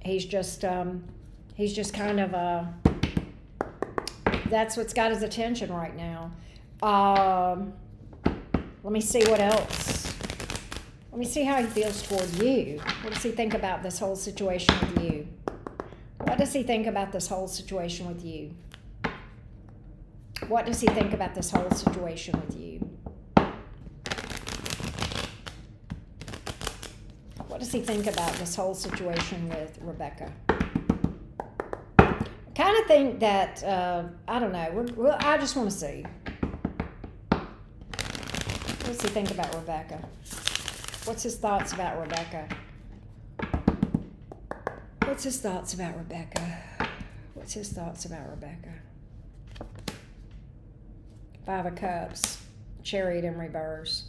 he's just kind of that's what's got his attention right now. Let me see what else. Let me see how he feels toward you. What does he think about this whole situation with you? What does he think about this whole situation with you? What does he think about this whole situation with you? What does he think about this whole situation with Rebecca? I kind of think that, I don't know, I just want to see. What does he think about Rebecca? What's his thoughts about Rebecca? What's his thoughts about Rebecca? What's his thoughts about Rebecca? Five of Cups, Chariot in reverse.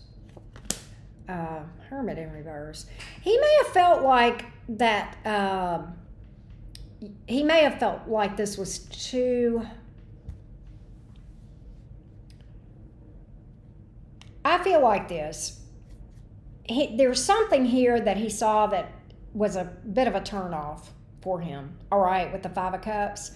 Hermit in reverse. He may have felt like that. He may have felt like this was too. I feel like this. There's something here that he saw that was a bit of a turnoff for him. All right, with the Five of Cups,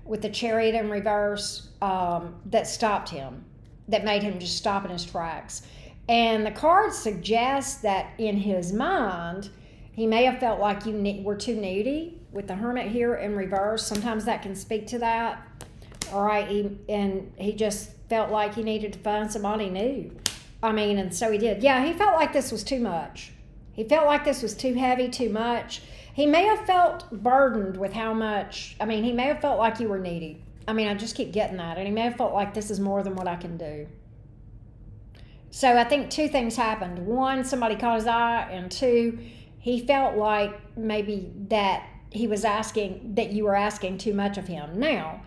with the Chariot in reverse, that stopped him, that made him just stop in his tracks. And the cards suggest that in his mind, he may have felt like you were too needy with the Hermit here in reverse. Sometimes that can speak to that. All right, he just felt like he needed to find somebody new. I mean, and so he did. Yeah, he felt like this was too much. He felt like this was too heavy, too much. He may have felt burdened with how much. I mean, he may have felt like you were needy. I mean, I just keep getting that. And he may have felt like this is more than what I can do. So I think two things happened. One, somebody caught his eye, and two, he felt like maybe that he was asking, that you were asking too much of him. Now,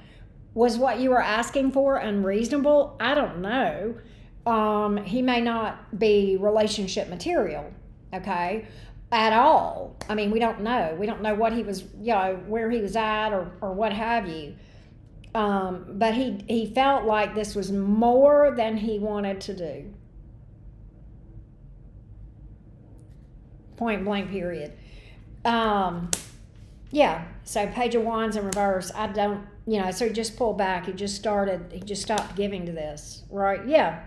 was what you were asking for unreasonable? I don't know. He may not be relationship material, okay, at all. I mean, we don't know. We don't know what he was, where he was at or what have you. But he felt like this was more than he wanted to do. Point blank, period. Yeah, so Page of Wands in reverse. I don't, so he just pulled back. He just stopped giving to this, right? Yeah,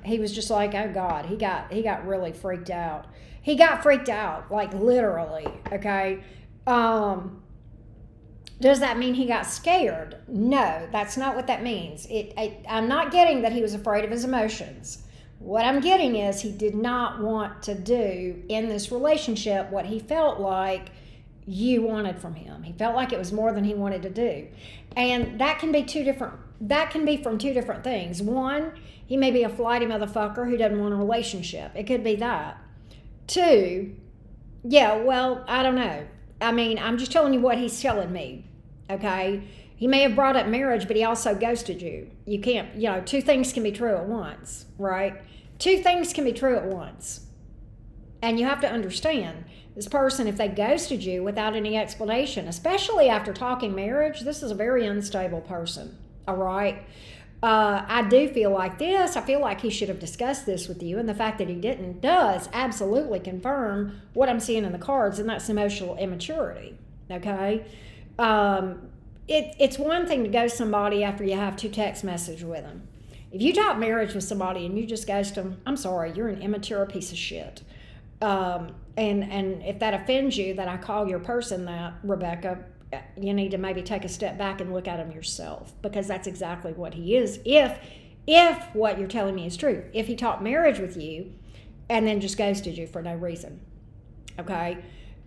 he was just like, oh God, he got really freaked out. He got freaked out, like literally, okay? Does that mean he got scared? No, that's not what that means. I'm not getting that he was afraid of his emotions. What I'm getting is he did not want to do in this relationship what he felt like you wanted from him. He felt like it was more than he wanted to do. And that can be from two different things. One, he may be a flighty motherfucker who doesn't want a relationship. It could be that. Two, yeah, well, I don't know. I mean, I'm just telling you what he's telling me, okay? He may have brought up marriage, but he also ghosted you. You can't, two things can be true at once, right? Two things can be true at once. And you have to understand, this person, if they ghosted you without any explanation, especially after talking marriage, this is a very unstable person, all right? I do feel like this. I feel like he should have discussed this with you, and the fact that he didn't does absolutely confirm what I'm seeing in the cards, and that's emotional immaturity, okay? It's one thing to ghost somebody after you have 2 text messages with them. If you talk marriage with somebody and you just ghost them, I'm sorry, you're an immature piece of shit. And if that offends you that I call your person that, Rebecca, you need to maybe take a step back and look at him yourself, because that's exactly what he is. If what you're telling me is true, if he talked marriage with you and then just ghosted you for no reason, okay?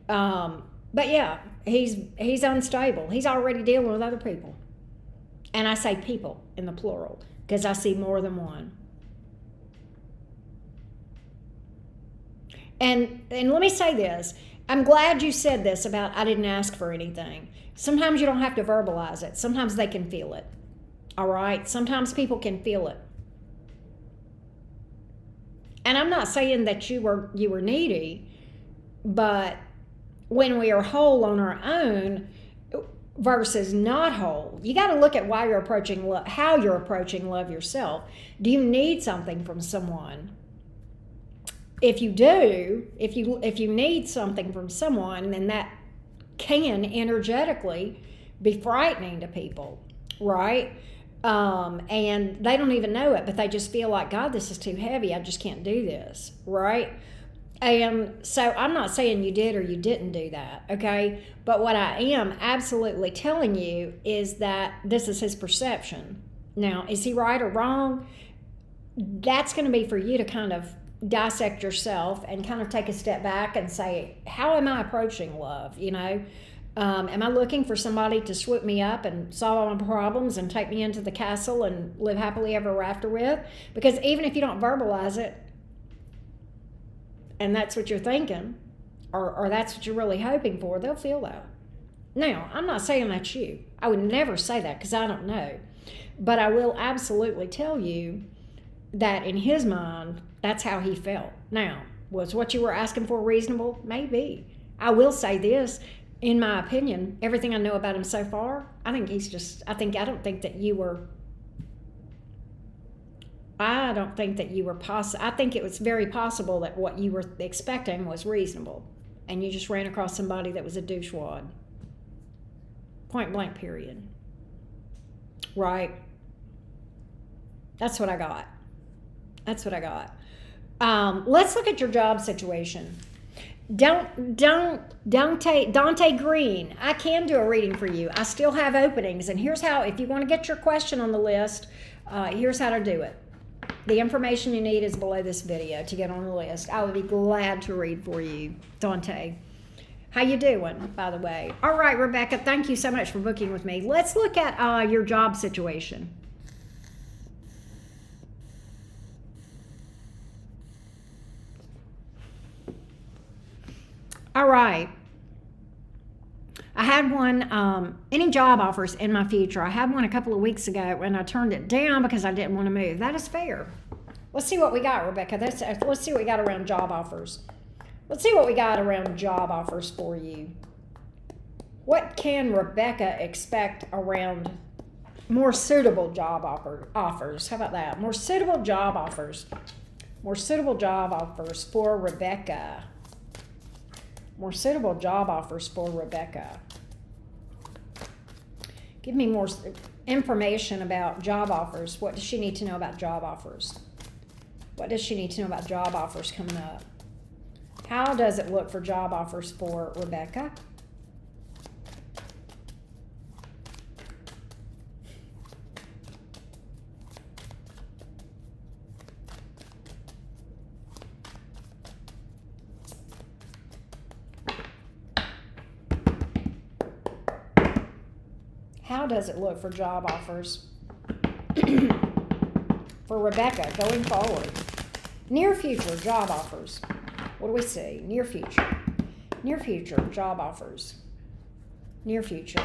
But yeah, he's unstable. He's already dealing with other people, and I say people in the plural because I see more than one. And let me say this. I'm glad you said this about I didn't ask for anything. Sometimes you don't have to verbalize it. Sometimes they can feel it. All right? Sometimes people can feel it. And I'm not saying that you were needy, but when we are whole on our own versus not whole, you got to look at why you're approaching love, how you're approaching love yourself. Do you need something from someone? If you do, if you need something from someone, then that can energetically be frightening to people, right? And they don't even know it, but they just feel like, God, this is too heavy. I just can't do this, right? And so I'm not saying you did or you didn't do that, okay? But what I am absolutely telling you is that this is his perception. Now, is he right or wrong? That's going to be for you to kind of dissect yourself and kind of take a step back and say, how am I approaching love? Am I looking for somebody to swoop me up and solve all my problems and take me into the castle and live happily ever after with? Because even if you don't verbalize it, and that's what you're thinking, or that's what you're really hoping for, they'll feel that. Now, I'm not saying that's you. I would never say that because I don't know. But I will absolutely tell you that in his mind, that's how he felt. Now, was what you were asking for reasonable? Maybe. I will say this, in my opinion, everything I know about him so far, I don't think that you were I think it was very possible that what you were expecting was reasonable, and you just ran across somebody that was a douchewad. Point blank, period. Right? That's what I got. Let's look at your job situation. Dante Green, I can do a reading for you. I still have openings, and here's how, if you want to get your question on the list, here's how to do it. The information you need is below this video to get on the list. I would be glad to read for you. Dante, how you doing, by the way? All right, Rebecca, thank you so much for booking with me. Let's look at your job situation. All right. I had one, any job offers in my future. I had one a couple of weeks ago and I turned it down because I didn't want to move. That is fair. Let's see what we got, Rebecca. Let's see what we got around job offers. Let's see what we got around job offers for you. What can Rebecca expect around more suitable job offers? How about that? More suitable job offers. More suitable job offers for Rebecca. More suitable job offers for Rebecca. Give me more information about job offers. What does she need to know about job offers? What does she need to know about job offers coming up? How does it look for job offers for Rebecca? How does it look for job offers for Rebecca going forward? Near future job offers. What do we see? Near future. Near future job offers. Near future.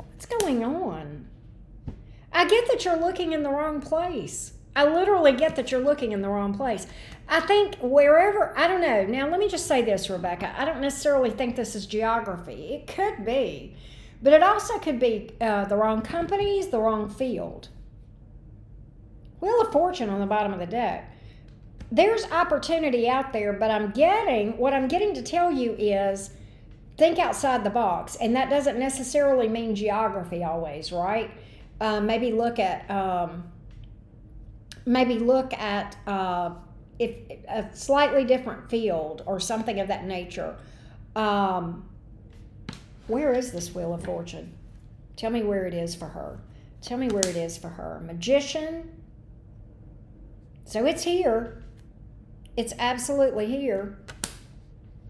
What's going on? I get that you're looking in the wrong place. I literally get that you're looking in the wrong place. I think wherever, I don't know. Now, let me just say this, Rebecca. I don't necessarily think this is geography. It could be. But it also could be the wrong companies, the wrong field. Wheel of Fortune on the bottom of the deck. There's opportunity out there, but what I'm getting to tell you is think outside the box. And that doesn't necessarily mean geography always, right? Maybe look at if a slightly different field or something of that nature. Where is this Wheel of Fortune? Tell me where it is for her. Tell me where it is for her. Magician. So it's here. It's absolutely here.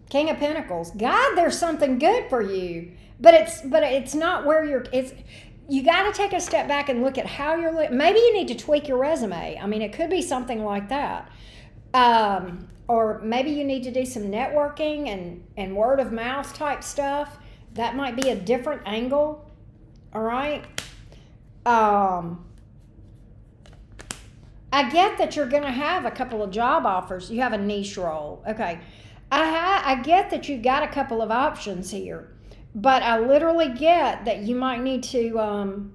King of Pentacles. God, there's something good for you. But it's not where you got to take a step back and look at how you're living. Maybe you need to tweak your resume. I mean, it could be something like that. Or maybe you need to do some networking and word of mouth type stuff. That might be a different angle. All right. I get that you're going to have a couple of job offers. You have a niche role. Okay. I get that you've got a couple of options here. But I literally get that you might need to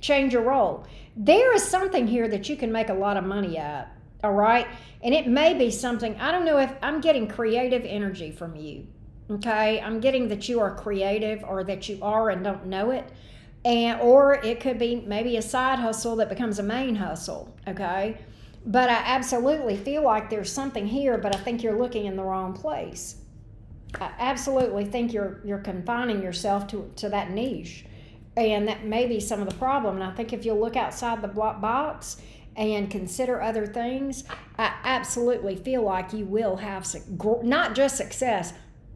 change your role. There is something here that you can make a lot of money at, all right? And it may be something, I don't know if I'm getting creative energy from you, okay? I'm getting that you are creative or that you are and don't know it. Or it could be maybe a side hustle that becomes a main hustle, okay? But I absolutely feel like there's something here, but I think you're looking in the wrong place. I absolutely think you're confining yourself to that niche, and that may be some of the problem. And I think if you look outside the box and consider other things, I absolutely feel like you will have not just success,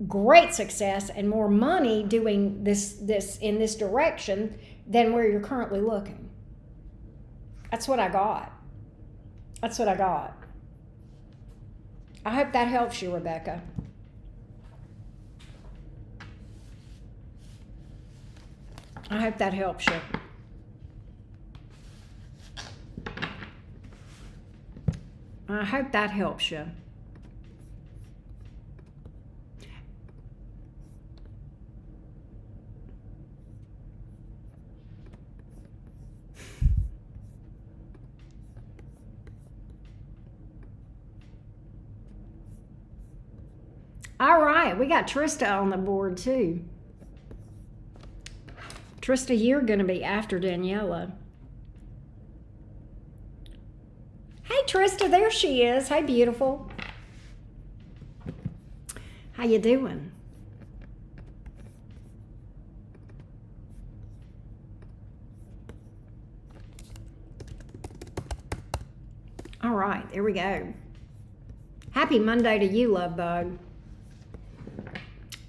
great success, and more money doing this in this direction than where you're currently looking. That's what I got. That's what I got. I hope that helps you, Rebecca. I hope that helps you. I hope that helps you. All right, we got Trista on the board too. Trista, you're going to be after Daniela. Hey, Trista, there she is. Hey, beautiful. How you doing? All right, there we go. Happy Monday to you, love bug.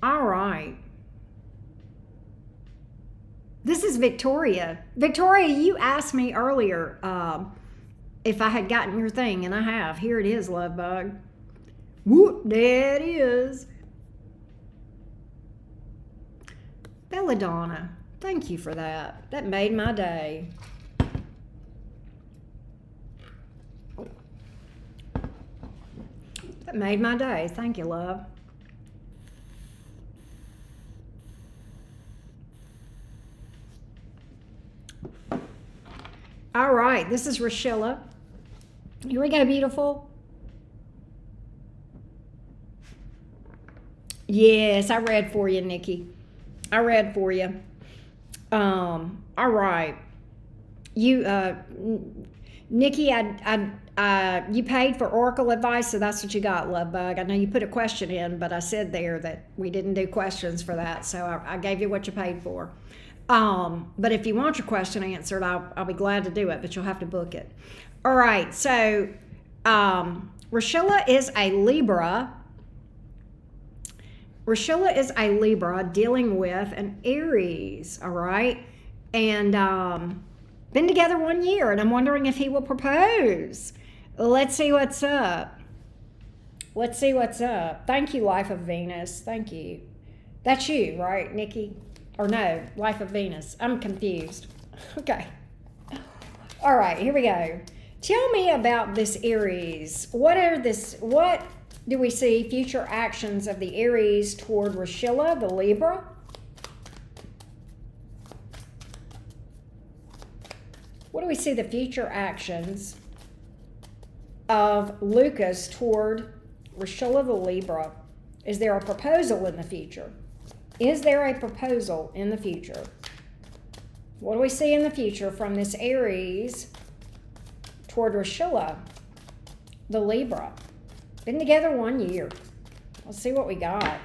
All right. This is Victoria. Victoria, you asked me earlier if I had gotten your thing, and I have. Here it is, love bug. Whoop, there it is. Belladonna, thank you for that. That made my day. That made my day. Thank you, love. All right, this is Rashilla. Here we go, beautiful. Yes, I read for you, Nikki. I read for you. All right. You, Nikki, you paid for Oracle advice, so that's what you got, love bug. I know you put a question in, but I said there that we didn't do questions for that, so I gave you what you paid for. But if you want your question answered, I'll be glad to do it, but you'll have to book it. All right, so Rashilla is a Libra. Rashilla is a Libra dealing with an Aries, all right? And been together 1 year, and I'm wondering if he will propose. Let's see what's up. Let's see what's up. Thank you, Life of Venus. Thank you. That's you, right, Nikki? Or no, Life of Venus. I'm confused. Okay. All right, here we go. Tell me about this Aries. What do we see future actions of the Aries toward Rashilla, the Libra? What do we see the future actions of Lucas toward Rashilla, the Libra? Is there a proposal in the future? Is there a proposal in the future? What do we see in the future from this Aries toward Rashilla, the Libra? Been together 1 year. Let's see what we got.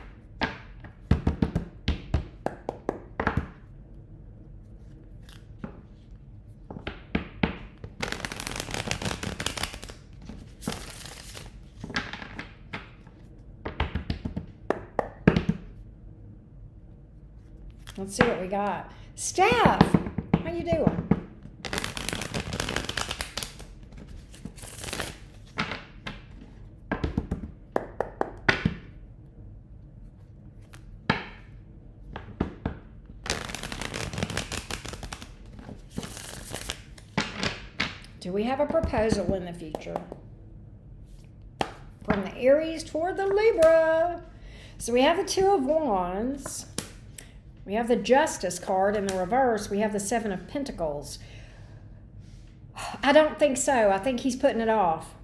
Let's see what we got. Steph, how you doing? Do we have a proposal in the future from the Aries toward the Libra? So we have the Two of Wands. We have the Justice card in the reverse. We have the Seven of Pentacles. I don't think so. I think he's putting it off.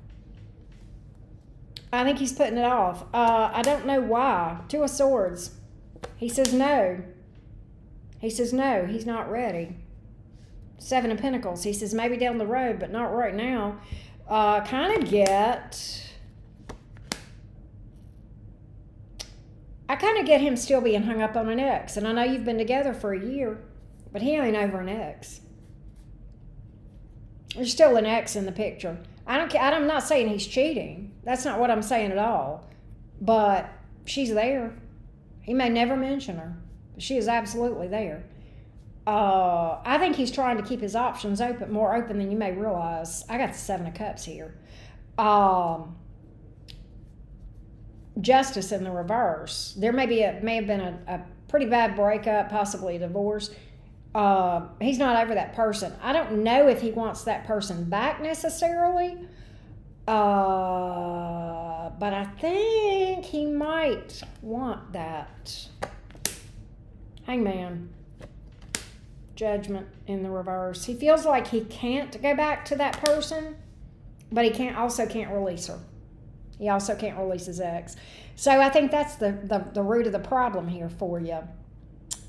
I think he's putting it off. I don't know why. Two of Swords. He says no. He says no. He's not ready. Seven of Pentacles. He says maybe down the road, but not right now. Kind of get... I kind of get him still being hung up on an ex. And I know you've been together for a year, but he ain't over an ex. There's still an ex in the picture. I'm not saying he's cheating. That's not what I'm saying at all. But she's there. He may never mention her, but she is absolutely there. I think he's trying to keep his options open, more open than you may realize. I got the Seven of Cups here. Justice in the reverse. There may have been a pretty bad breakup, possibly a divorce. He's not over that person. I don't know if he wants that person back necessarily, but I think he might want that. Hangman. Judgment in the reverse. He feels like he can't go back to that person, but he also can't release her. He also can't release his ex. So I think that's the root of the problem here for you,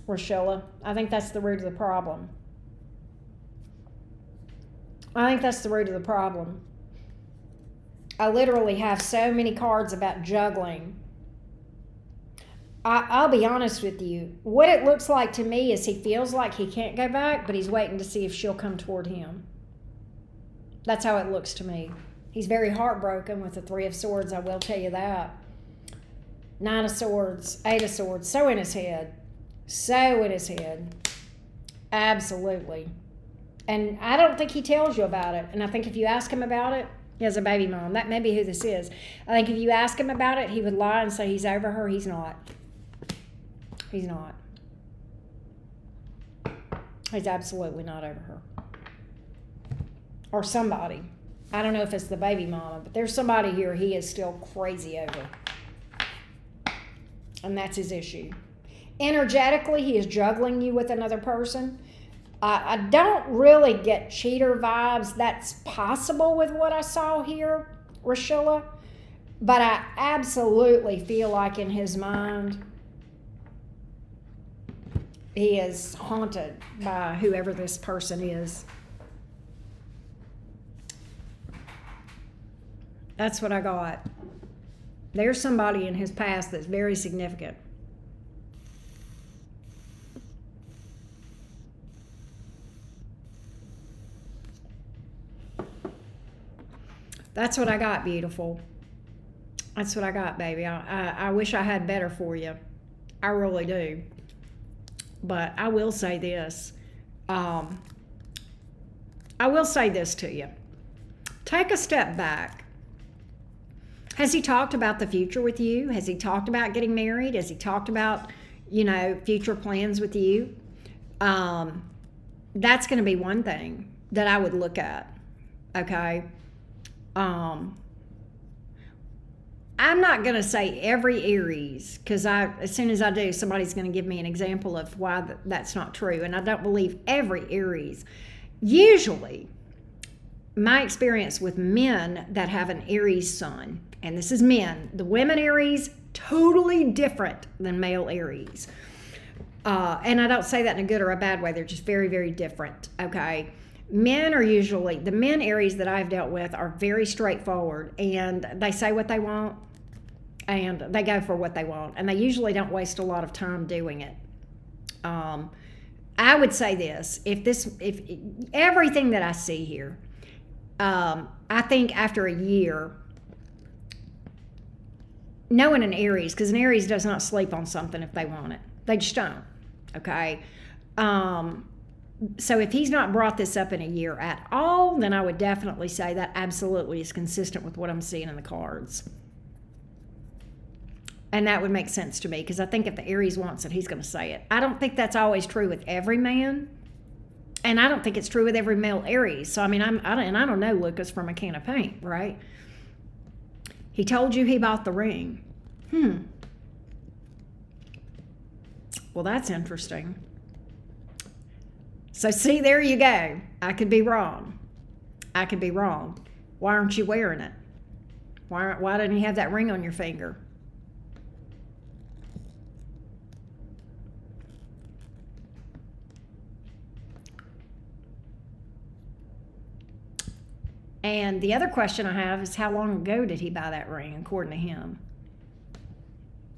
Rashilla. I think that's the root of the problem. I think that's the root of the problem. I literally have so many cards about juggling. I'll be honest with you. What it looks like to me is he feels like he can't go back, but he's waiting to see if she'll come toward him. That's how it looks to me. He's very heartbroken with the Three of Swords, I will tell you that. Nine of Swords, Eight of Swords, so in his head. So in his head. Absolutely. And I don't think he tells you about it. And I think if you ask him about it, he has a baby mom. That may be who this is. I think if you ask him about it, he would lie and say he's over her. He's not. He's not. He's absolutely not over her. Or somebody. I don't know if it's the baby mama, but there's somebody here he is still crazy over. And that's his issue. Energetically, he is juggling you with another person. I don't really get cheater vibes. That's possible with what I saw here, Rashilla. But I absolutely feel like in his mind, he is haunted by whoever this person is. That's what I got. There's somebody in his past that's very significant. That's what I got, beautiful. That's what I got, baby. I wish I had better for you. I really do. But I will say this. I will say this to you. Take a step back. Has he talked about the future with you? Has he talked about getting married? Has he talked about, future plans with you? That's going to be one thing that I would look at. Okay. I'm not going to say every Aries, because as soon as I do, somebody's going to give me an example of why that's not true. And I don't believe every Aries. Usually, my experience with men that have an Aries sun, and this is men, the women Aries, totally different than male Aries. And I don't say that in a good or a bad way. They're just very, very different, okay? Men are usually, the men Aries that I've dealt with are very straightforward, and they say what they want and they go for what they want, and they usually don't waste a lot of time doing it. I would say this, if everything that I see here, I think after a year, knowing an Aries, because an Aries does not sleep on something if they want it. They just don't, okay? So if he's not brought this up in a year at all, then I would definitely say that absolutely is consistent with what I'm seeing in the cards. And that would make sense to me, because I think if the Aries wants it, he's going to say it. I don't think that's always true with every man. And I don't think it's true with every male Aries. So, I don't know Lucas from a can of paint, right? He told you he bought the ring. Well, that's interesting. So, see, there you go. I could be wrong. Why aren't you wearing it? Why didn't he have that ring on your finger? And the other question I have is, how long ago did he buy that ring, according to him?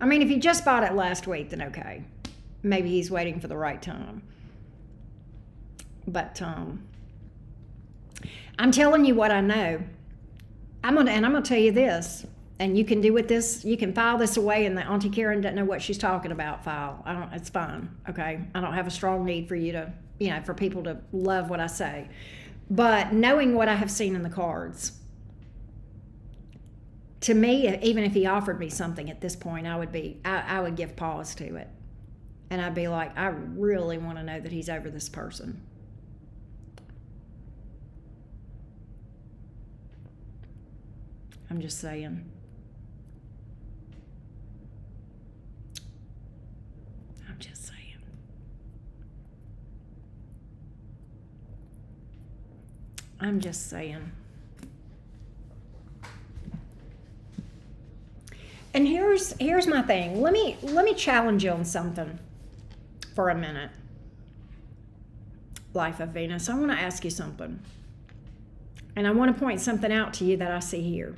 I mean, if he just bought it last week, then okay. Maybe he's waiting for the right time. But I'm telling you what I know. I'm gonna tell you this, and you can do with this. You can file this away, and the Auntie Karen doesn't know what she's talking about. File. It's fine. Okay. I don't have a strong need for you to, for people to love what I say. But knowing what I have seen in the cards, to me, even if he offered me something at this point, I would give pause to it. And I'd be like, I really want to know that he's over this person. I'm just saying. I'm just saying. And here's my thing. Let me challenge you on something for a minute. Life of Venus, I want to ask you something. And I want to point something out to you that I see here.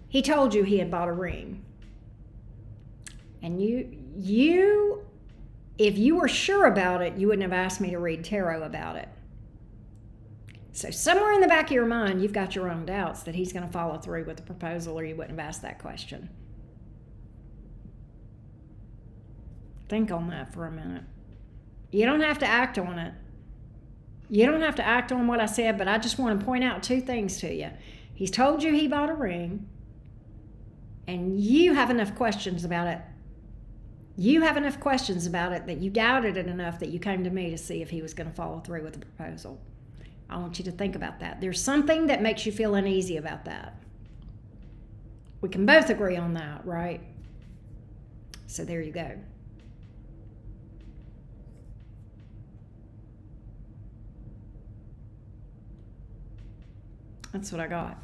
He told you he had bought a ring. And you if you were sure about it, you wouldn't have asked me to read tarot about it. So somewhere in the back of your mind, you've got your own doubts that he's going to follow through with the proposal, or you wouldn't have asked that question. Think on that for a minute. You don't have to act on it. You don't have to act on what I said, but I just want to point out two things to you. He's told you he bought a ring, and you have enough questions about it. You have enough questions about it that you doubted it enough that you came to me to see if he was going to follow through with the proposal. I want you to think about that. There's something that makes you feel uneasy about that. We can both agree on that, right? So there you go. That's what I got.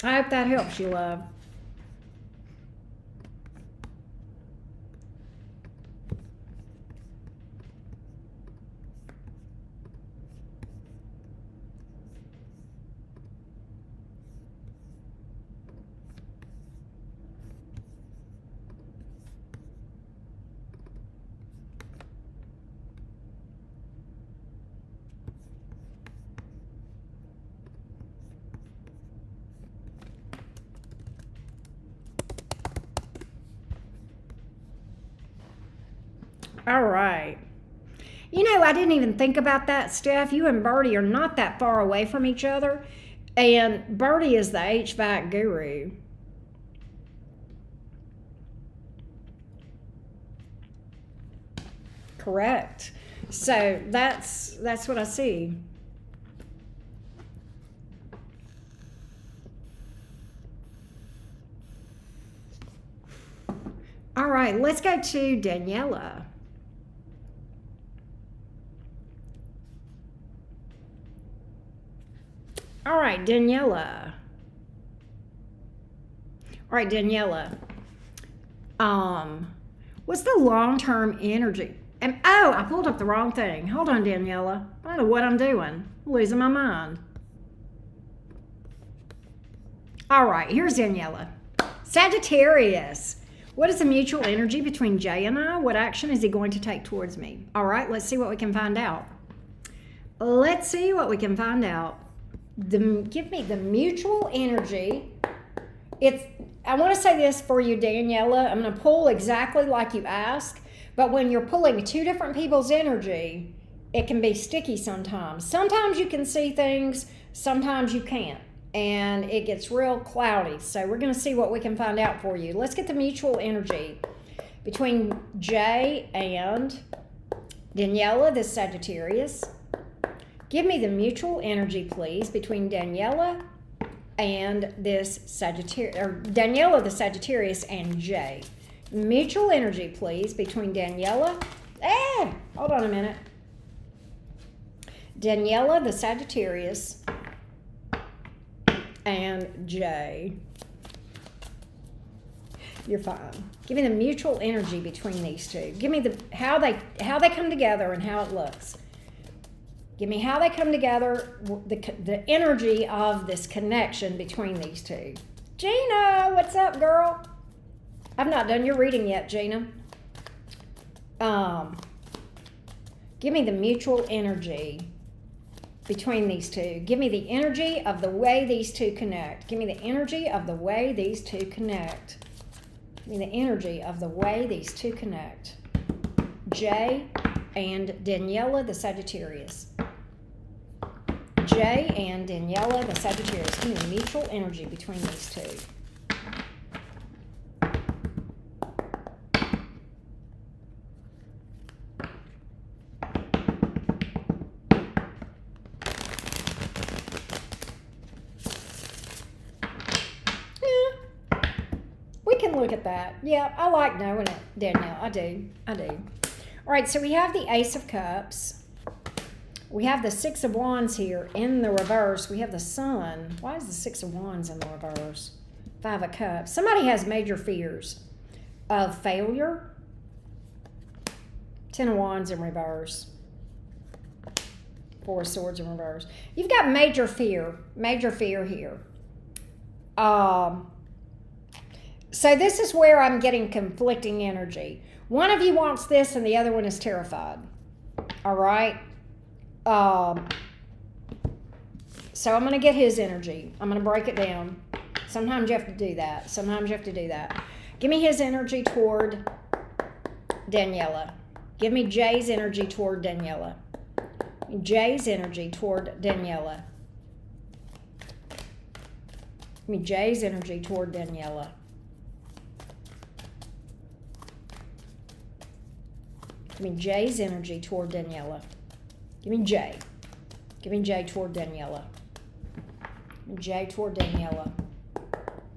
I hope that helps you, love. All right. You know, I didn't even think about that, Steph. You and Birdie are not that far away from each other. And Birdie is the HVAC guru. Correct. So that's what I see. All right, let's go to Daniela. All right, Daniela. All right, Daniela. What's the long-term energy? Oh, I pulled up the wrong thing. Hold on, Daniela. I don't know what I'm doing. I'm losing my mind. All right, here's Daniela. Sagittarius. What is the mutual energy between Jay and I? What action is he going to take towards me? All right, let's see what we can find out. Let's see what we can find out. Give me the mutual energy. I want to say this for you, Daniela. I'm going to pull exactly like you asked, but when you're pulling two different people's energy, it can be sticky sometimes. Sometimes you can see things, sometimes you can't, and it gets real cloudy. So we're going to see what we can find out for you. Let's get the mutual energy between Jay and Daniela, the Sagittarius. Give me the mutual energy, please, between Daniela and this Sagittarius, or Daniela, the Sagittarius, and Jay. Mutual energy, please, between Daniela. Hold on a minute. Daniela, the Sagittarius, and Jay. You're fine. Give me the mutual energy between these two. Give me how they come together and how it looks. Give me how they come together, the energy of this connection between these two. Gina, what's up, girl? I've not done your reading yet, Gina. Give me the mutual energy between these two. Give me the energy of the way these two connect. Give me the energy of the way these two connect. Give me the energy of the way these two connect. Jay and Daniela, the Sagittarius. Jay and Daniela, the Sagittarius. Give me the mutual energy between these two. We can look at that. Yeah, I like knowing it, Danielle. I do. All right, so we have the Ace of Cups. We have the Six of Wands here in the reverse. We have the Sun. Why is the Six of Wands in the reverse? Five of Cups. Somebody has major fears of failure. Ten of Wands in reverse. Four of Swords in reverse. You've got major fear here. So this is where I'm getting conflicting energy. One of you wants this and the other one is terrified. All right? So I'm going to get his energy. I'm going to break it down. Sometimes you have to do that. Give me his energy toward Daniela. Give me Jay's energy toward Daniela. Jay's energy toward Daniela. Give me Jay's energy toward Daniela. Give me Jay's energy toward Daniela. Give me Jay. Give me J toward Daniela. J toward Daniela.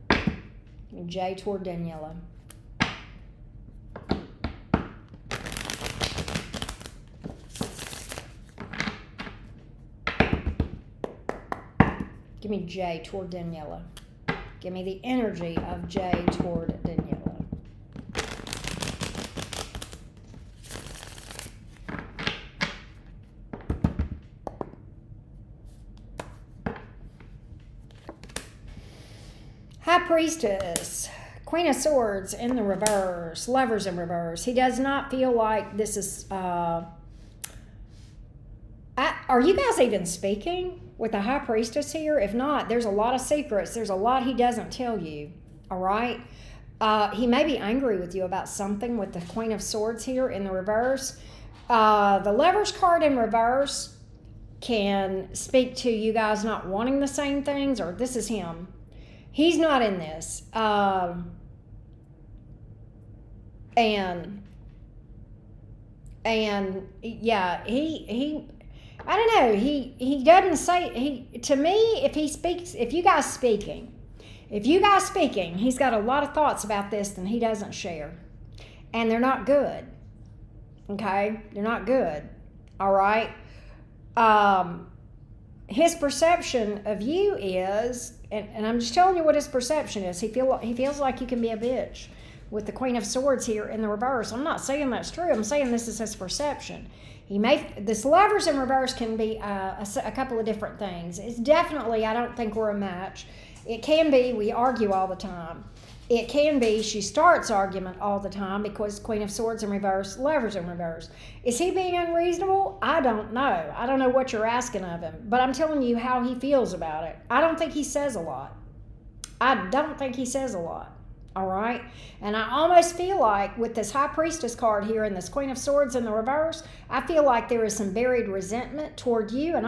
Give me J toward Daniela. Give me J toward Daniela. Give me the energy of J toward Daniela. High Priestess, Queen of Swords in the reverse, Lovers in reverse. He does not feel like this is... are you guys even speaking with the High Priestess here? If not, there's a lot of secrets. There's a lot he doesn't tell you, all right? He may be angry with you about something with the Queen of Swords here in the reverse. The Lovers card in reverse can speak to you guys not wanting the same things, or this is him. He's not in this. And yeah, he I don't know, he doesn't say, to me, if you guys speaking, he's got a lot of thoughts about this that he doesn't share. And they're not good. Okay? They're not good. All right? His perception of you is, and I'm just telling you what his perception is, he feels like you can be a bitch with the Queen of Swords here in the reverse. I'm not saying that's true. I'm saying this is his perception. This Lovers in reverse can be a couple of different things. It's definitely, I don't think we're a match. It can be, we argue all the time. It can be, she starts argument all the time because Queen of Swords in reverse, Lovers in reverse. Is he being unreasonable? I don't know. I don't know what you're asking of him, but I'm telling you how he feels about it. I don't think he says a lot. All right? And I almost feel like with this High Priestess card here and this Queen of Swords in the reverse, I feel like there is some buried resentment toward you. And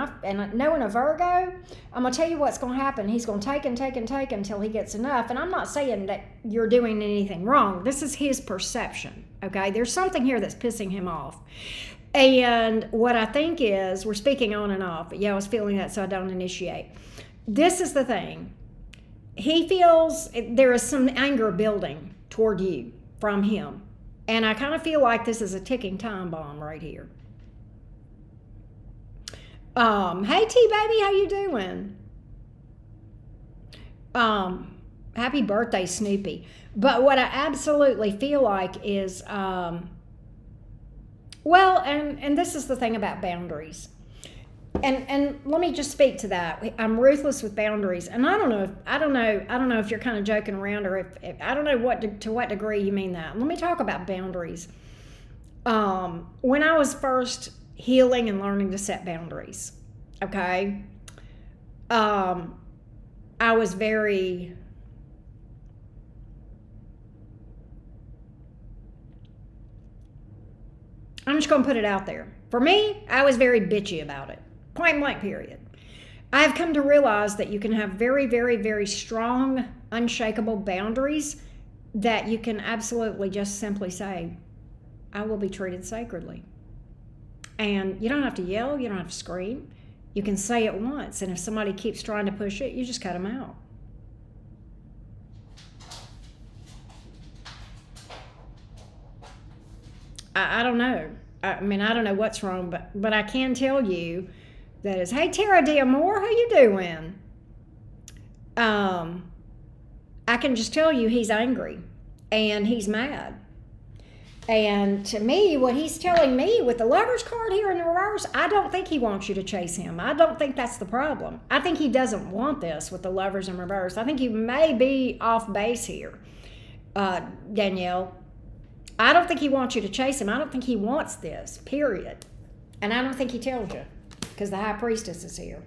knowing a Virgo, I'm going to tell you what's going to happen. He's going to take and take and take until he gets enough. And I'm not saying that you're doing anything wrong. This is his perception, okay? There's something here that's pissing him off. And what I think is, we're speaking on and off. Yeah, I was feeling that, so I don't initiate. This is the thing. He feels there is some anger building toward you from him. And I kind of feel like this is a ticking time bomb right here. Hey T-Baby, how you doing? Happy birthday, Snoopy. But what I absolutely feel like is, and this is the thing about boundaries. And let me just speak to that. I'm ruthless with boundaries, and I don't know if you're kind of joking around, or if I don't know to what degree you mean that. Let me talk about boundaries. When I was first healing and learning to set boundaries, okay, I was very. I'm just going to put it out there. For me, I was very bitchy about it. Point blank, period. I've come to realize that you can have very, very, very strong, unshakable boundaries that you can absolutely just simply say, I will be treated sacredly. And you don't have to yell, you don't have to scream. You can say it once, and if somebody keeps trying to push it, you just cut them out. I don't know. I mean, I don't know what's wrong, but I can tell you that is, hey, Tara D'Amore, how you doing? I can just tell you he's angry and he's mad. And to me, what he's telling me with the Lovers card here in the reverse, I don't think he wants you to chase him. I don't think that's the problem. I think he doesn't want this with the Lovers in reverse. I think you may be off base here, Danielle. I don't think he wants you to chase him. I don't think he wants this, period. And I don't think he tells you, because the High Priestess is here,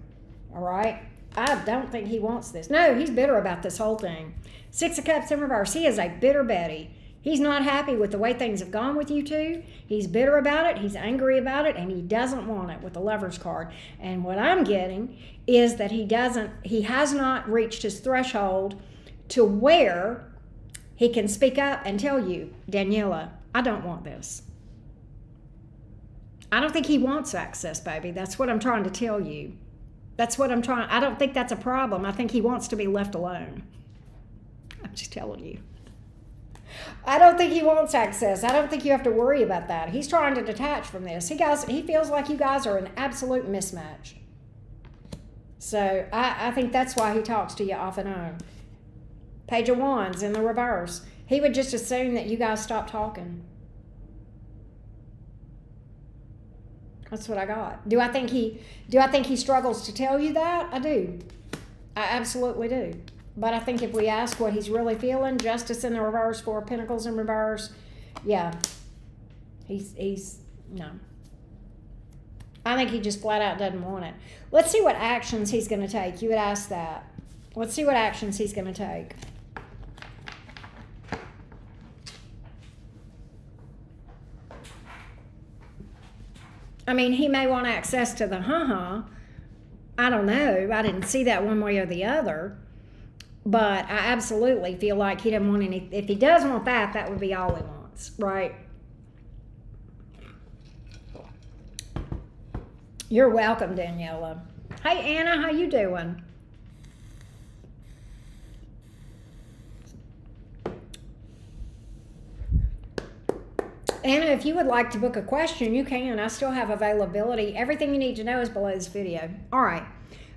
all right? I don't think he wants this. No, he's bitter about this whole thing. Six of Cups in reverse. He is a bitter Betty. He's not happy with the way things have gone with you two. He's bitter about it. He's angry about it, and he doesn't want it with the Lovers card. And what I'm getting is that he has not reached his threshold to where he can speak up and tell you, Daniela, I don't want this. I don't think he wants access, baby. That's what I'm trying to tell you. I don't think that's a problem. I think he wants to be left alone. I'm just telling you. I don't think he wants access. I don't think you have to worry about that. He's trying to detach from this. He feels like you guys are an absolute mismatch. So I think that's why he talks to you off and on. Page of Wands in the reverse. He would just assume that you guys stop talking. That's what I got. Do I think he struggles to tell you that? I do. I absolutely do. But I think if we ask what he's really feeling, Justice in the reverse, Four of Pentacles in reverse, yeah. He's no. I think he just flat out doesn't want it. Let's see what actions he's going to take. You would ask that. Let's see what actions he's going to take. I mean, he may want access to the I don't know. I didn't see that one way or the other. But I absolutely feel like he doesn't want any. If he does want that, that would be all he wants, right? You're welcome, Daniela. Hey, Anna, how you doing? Anna, if you would like to book a question, you can. I still have availability. Everything you need to know is below this video. All right.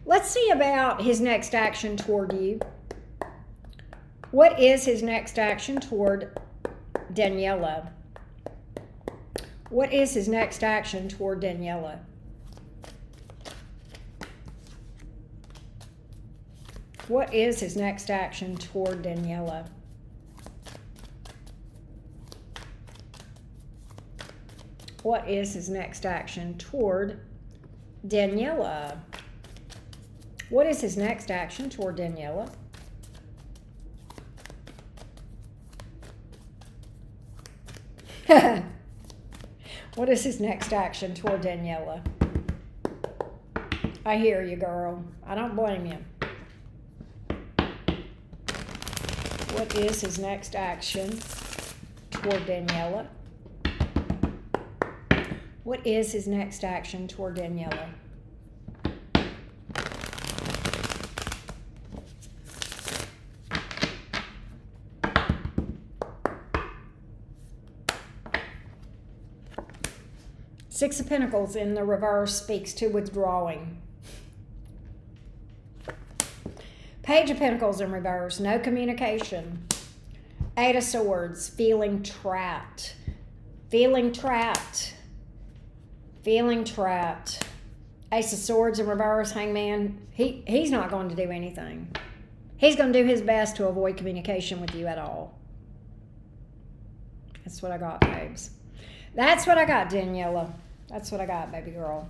Let's see about his next action toward you. What is his next action toward Daniela? What is his next action toward Daniela? What is his next action toward Daniela? What is his next action toward Daniela? What is his next action toward Daniela? What is his next action toward Daniela? I hear you, girl. I don't blame you. What is his next action toward Daniela? What is his next action toward Daniela? Six of Pentacles in the reverse speaks to withdrawing. Page of Pentacles in reverse, no communication. Eight of Swords, feeling trapped. Feeling trapped. Feeling trapped. Ace of Swords in reverse, Hangman. He's not going to do anything. He's going to do his best to avoid communication with you at all. That's what I got, babes. That's what I got, Daniela. That's what I got, baby girl.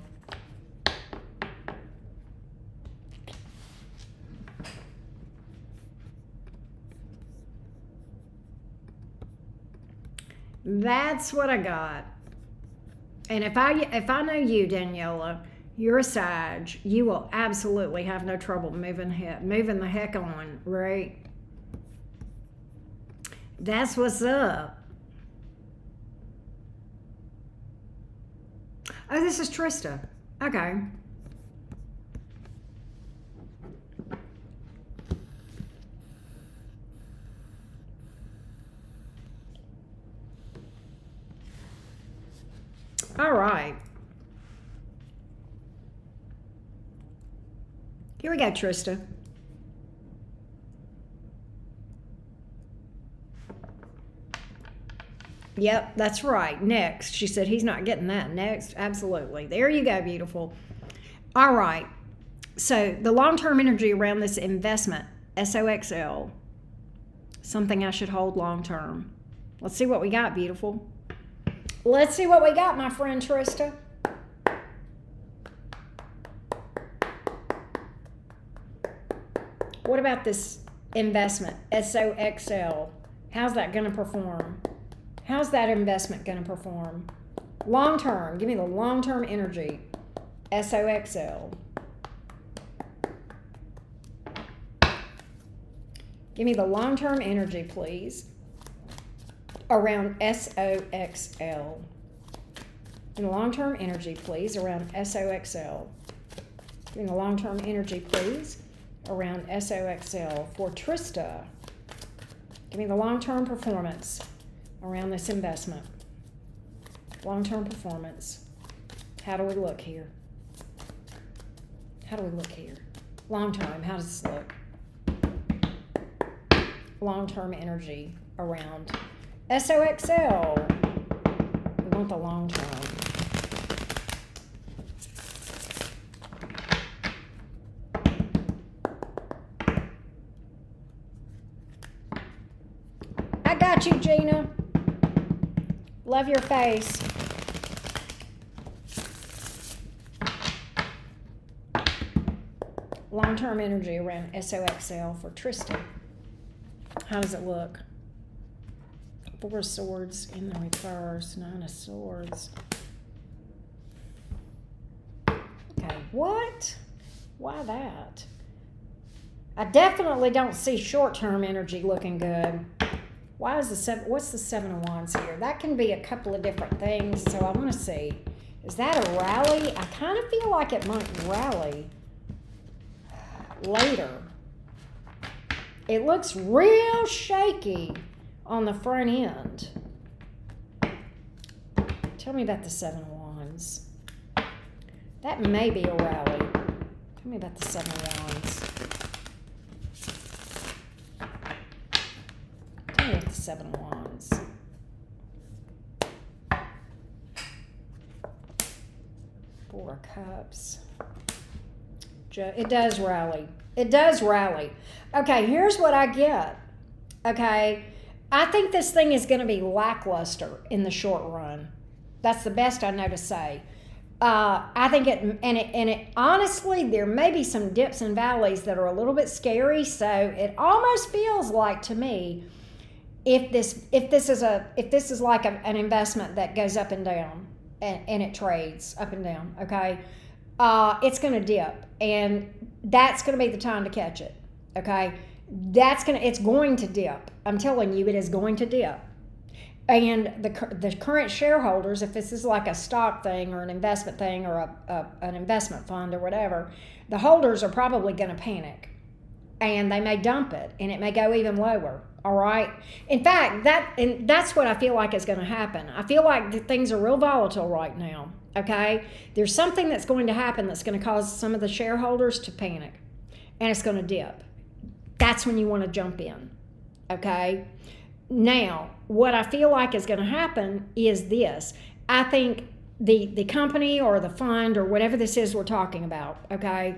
That's what I got. And if I know you, Daniela, you're a Sag, you will absolutely have no trouble moving the heck on, right? That's what's up. Oh, this is Trista. Okay. All right. Here we go, Trista. Yep, that's right. Next. She said he's not getting that. Next. Absolutely. There you go, beautiful. All right. So the long-term energy around this investment, SOXL, something I should hold long-term. Let's see what we got, beautiful. Let's see what we got, my friend Trista. What about this investment, SOXL? How's that going to perform? How's that investment going to perform? Long-term. Give me the long-term energy, SOXL. Give me the long-term energy, please, around SOXL. In the long-term energy, please, around SOXL. In the long-term energy, please, around SOXL for Trista. Give me the long-term performance around this investment. Long-term performance. How do we look here? How do we look here? Long-term, how does this look? Long-term energy around SOXL. We want the long-term. I got you, Gina. Love your face. Long-term energy around SOXL for Tristan. How does it look? Four of Swords in the reverse, Nine of Swords. Okay, what? Why that? I definitely don't see short-term energy looking good. Why is the seven? What's the Seven of Wands here? That can be a couple of different things, so I want to see. Is that a rally? I kind of feel like it might rally later. It looks real shaky on the front end. Tell me about the Seven of Wands. That may be a rally. Tell me about the Seven of Wands. Tell me about the Seven of Wands. Four of Cups. It does rally. It does rally. Okay, here's what I get. Okay, I think this thing is going to be lackluster in the short run. That's the best I know to say. I think it honestly, there may be some dips and valleys that are a little bit scary. So it almost feels like to me, if this is like an investment that goes up and down and it trades up and down. Okay, it's going to dip, and that's going to be the time to catch it. Okay, it's going to dip. I'm telling you, it is going to dip. And the current shareholders, if this is like a stock thing or an investment thing or an investment fund or whatever, the holders are probably going to panic, and they may dump it, and it may go even lower. All right. In fact, that's what I feel like is going to happen. I feel like things are real volatile right now. Okay, there's something that's going to happen that's going to cause some of the shareholders to panic, and it's going to dip. That's when you want to jump in. Okay. Now, what I feel like is going to happen is this. I think the company or the fund or whatever this is we're talking about, okay,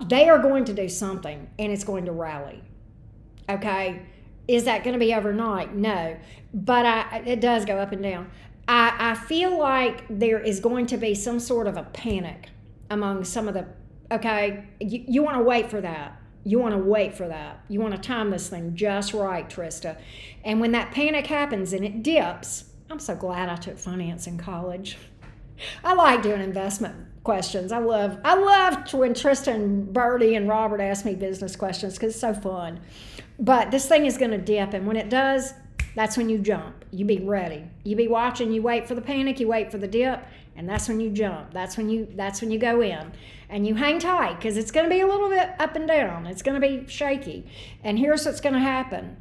they are going to do something, and it's going to rally. Okay, is that going to be overnight? No, but it does go up and down. I feel like there is going to be some sort of a panic among some of the, okay, you want to wait for that. You want to wait for that. You want to time this thing just right, Trista. And when that panic happens and it dips, I'm so glad I took finance in college. I like doing investment questions. I love when Tristan, Birdie, and Robert ask me business questions because it's so fun. But this thing is going to dip, and when it does, that's when you jump. You be ready. You be watching. You wait for the panic. You wait for the dip, and that's when you jump. That's when you go in, and you hang tight because it's going to be a little bit up and down. It's going to be shaky. And here's what's going to happen.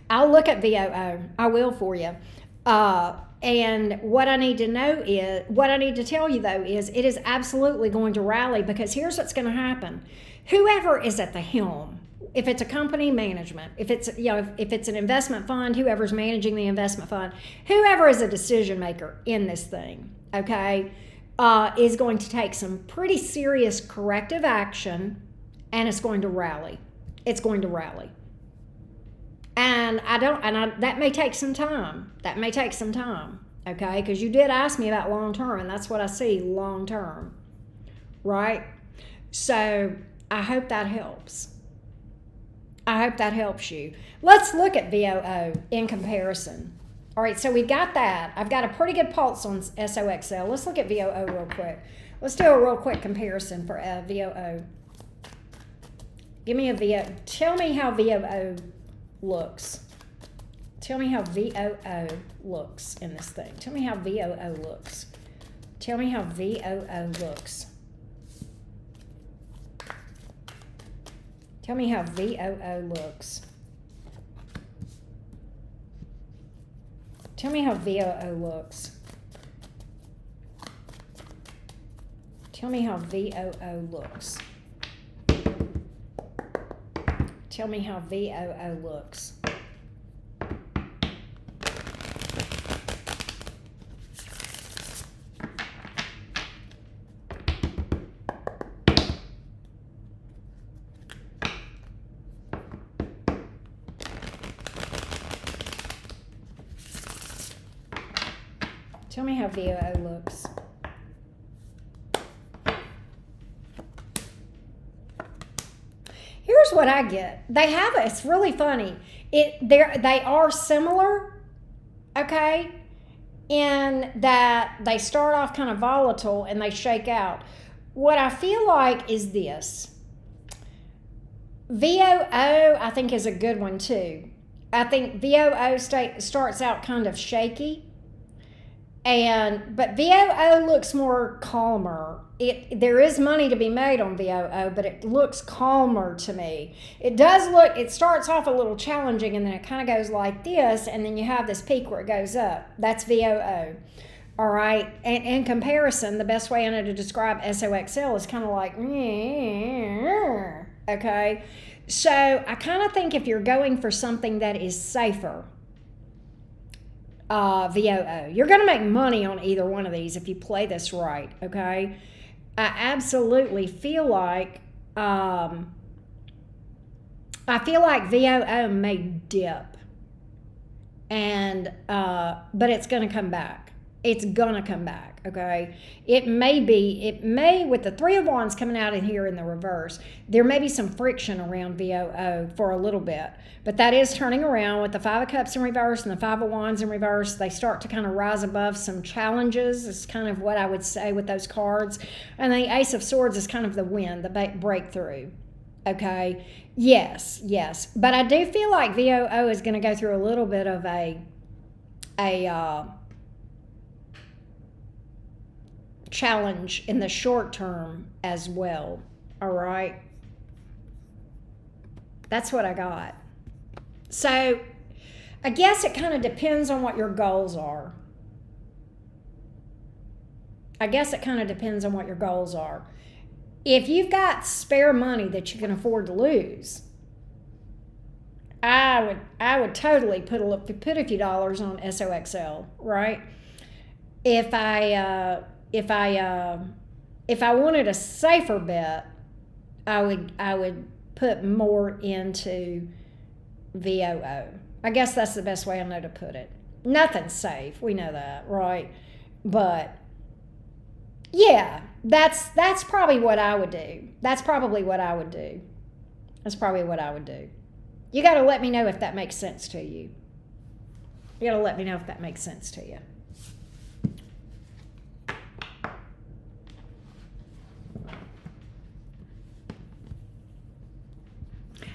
I'll look at VOO. I will for you. And what I need to tell you though is it is absolutely going to rally, because here's what's going to happen. Whoever is at the helm, if it's a company management, if it's an investment fund, whoever's managing the investment fund, whoever is a decision maker in this thing, okay, is going to take some pretty serious corrective action, and it's going to rally. It's going to rally. And that may take some time. Okay, because you did ask me about long term, and that's what I see, long term, right? So I hope that helps. I hope that helps you. Let's look at VOO in comparison. All right, so we've got that. I've got a pretty good pulse on SOXL. Let's look at VOO real quick. Let's do a real quick comparison for VOO. Give me a VOO. Tell me how VOO looks Tell me how VOO looks in this thing. Tell me how VOO looks. Tell me how VOO looks. Tell me how VOO looks. Tell me how VOO looks. Tell me how VOO looks. Tell me how VOO looks. Tell me how VOO looks. Here's what I get. They have it. It's really funny. They are similar, okay, in that they start off kind of volatile and they shake out. What I feel like is this. VOO, I think, is a good one too. I think VOO starts out kind of shaky. But VOO looks more calmer. There is money to be made on VOO, but it looks calmer to me. It starts off a little challenging, and then it kind of goes like this, and then you have this peak where it goes up. That's VOO. All right. And in comparison, the best way I know to describe SOXL is kind of like, okay. So I kind of think if you're going for something that is safer, VOO. You're going to make money on either one of these if you play this right, okay? I absolutely feel like VOO may dip, but it's going to come back. It's going to come back, okay? It may, with the Three of Wands coming out in here in the reverse, there may be some friction around VOO for a little bit. But that is turning around with the Five of Cups in reverse and the Five of Wands in reverse. They start to kind of rise above some challenges. It's kind of what I would say with those cards. And the Ace of Swords is kind of the win, the breakthrough, okay? Yes. But I do feel like VOO is going to go through a little bit of a challenge in the short term as well. All right, that's what I got. So I guess it kind of depends on what your goals are. If you've got spare money that you can afford to lose, I would totally put a few dollars on SOXL, right? If I wanted a safer bet, I would put more into VOO. I guess that's the best way I know to put it. Nothing's safe, we know that, right? But yeah, that's probably what I would do. You got to let me know if that makes sense to you.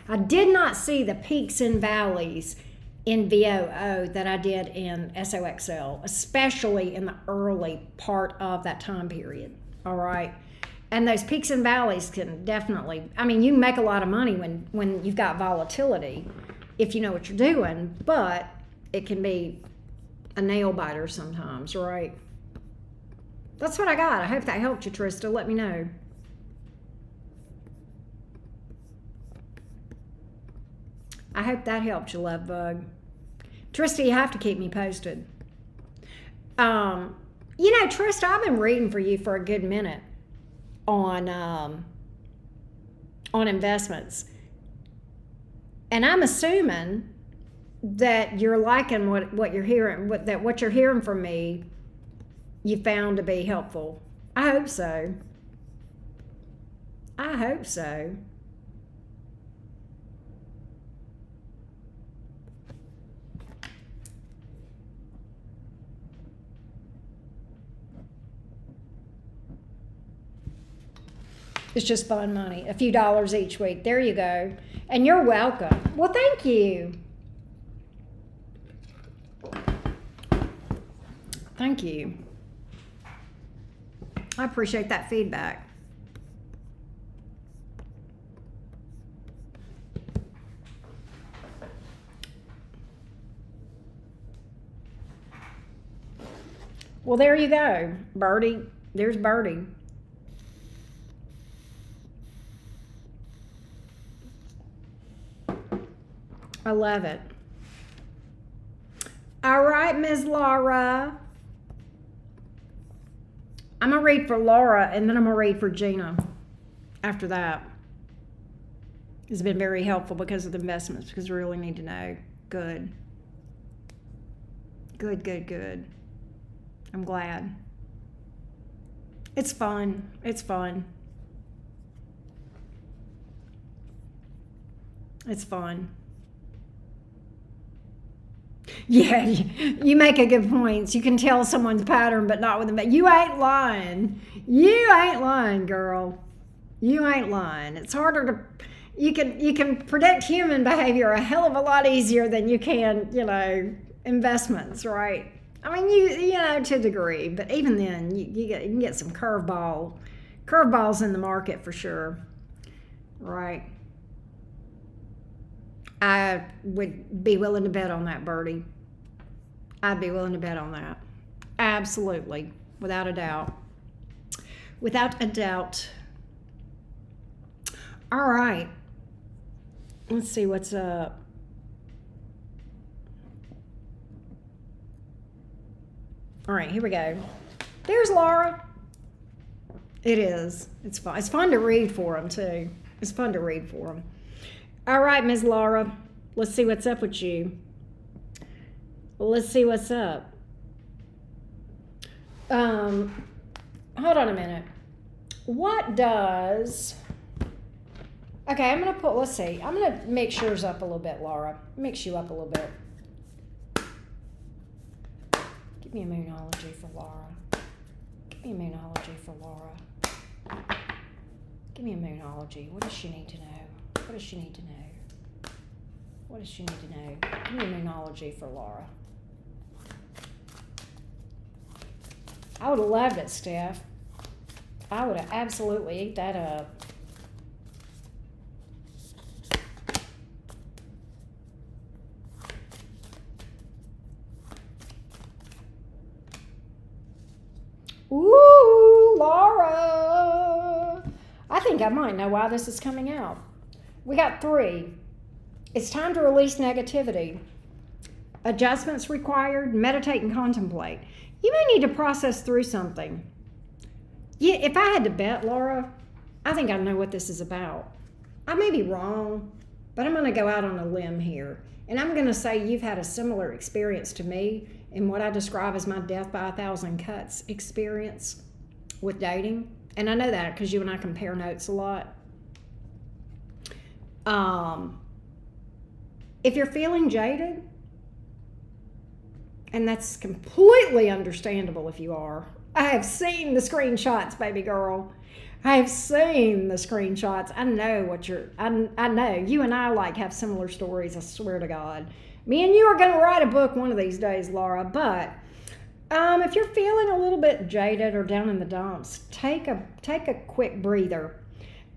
I did not see the peaks and valleys in VOO that I did in SOXL, especially in the early part of that time period, all right? And those peaks and valleys can definitely, you can make a lot of money when you've got volatility, if you know what you're doing, but it can be a nail biter sometimes, right? That's what I got. I hope that helped you, Trista. Let me know. I hope that helped you, love bug. Trista, you have to keep me posted. Trista, I've been reading for you for a good minute on investments. And I'm assuming that you're liking what you're hearing, what you're hearing from me, you found to be helpful. I hope so. It's just fun money. A few dollars each week. There you go. And you're welcome. Well, thank you. Thank you. I appreciate that feedback. Well, there you go, Birdie. There's Birdie. I love it. All right, Ms. Laura. I'm going to read for Laura, and then I'm going to read for Gina after that. It's been very helpful because of the investments, because we really need to know. Good. Good, good, good. I'm glad. It's fun. It's fun. It's fun. Yeah, you make a good point. You can tell someone's pattern, but not with them. You ain't lying. You ain't lying, girl. You ain't lying. It's harder to. You can predict human behavior a hell of a lot easier than you can, investments, right? I mean, you know, to a degree, but even then, you can get some curveballs in the market for sure, right? I would be willing to bet on that, Birdie. I'd be willing to bet on that. Absolutely. Without a doubt. Without a doubt. All right. Let's see what's up. All right, here we go. There's Laura. It is. It's fun. It's fun to read for them, too. It's fun to read for them. All right, Ms. Laura, let's see what's up with you. Let's see what's up. Hold on a minute. What does... Okay, I'm going to put... Let's see. I'm going to mix yours up a little bit, Laura. Mix you up a little bit. Give me a moonology for Laura. Give me a moonology for Laura. Give me a moonology. What does she need to know? What does she need to know? What does she need to know? Give me a moonology for Laura. I would have loved it, Steph. I would have absolutely ate that up. Ooh, Laura. I think I might know why this is coming out. We got 3. It's time to release negativity. Adjustments required. Meditate and contemplate. You may need to process through something. Yeah, if I had to bet, Laura, I think I know what this is about. I may be wrong, but I'm going to go out on a limb here. And I'm going to say you've had a similar experience to me in what I describe as my death by 1,000 cuts experience with dating. And I know that because you and I compare notes a lot. If you're feeling jaded, and that's completely understandable if you are. I have seen the screenshots, baby girl. I have seen the screenshots. I know what I know. You and I have similar stories, I swear to God. Me and you are going to write a book one of these days, Laura, but if you're feeling a little bit jaded or down in the dumps, take a quick breather.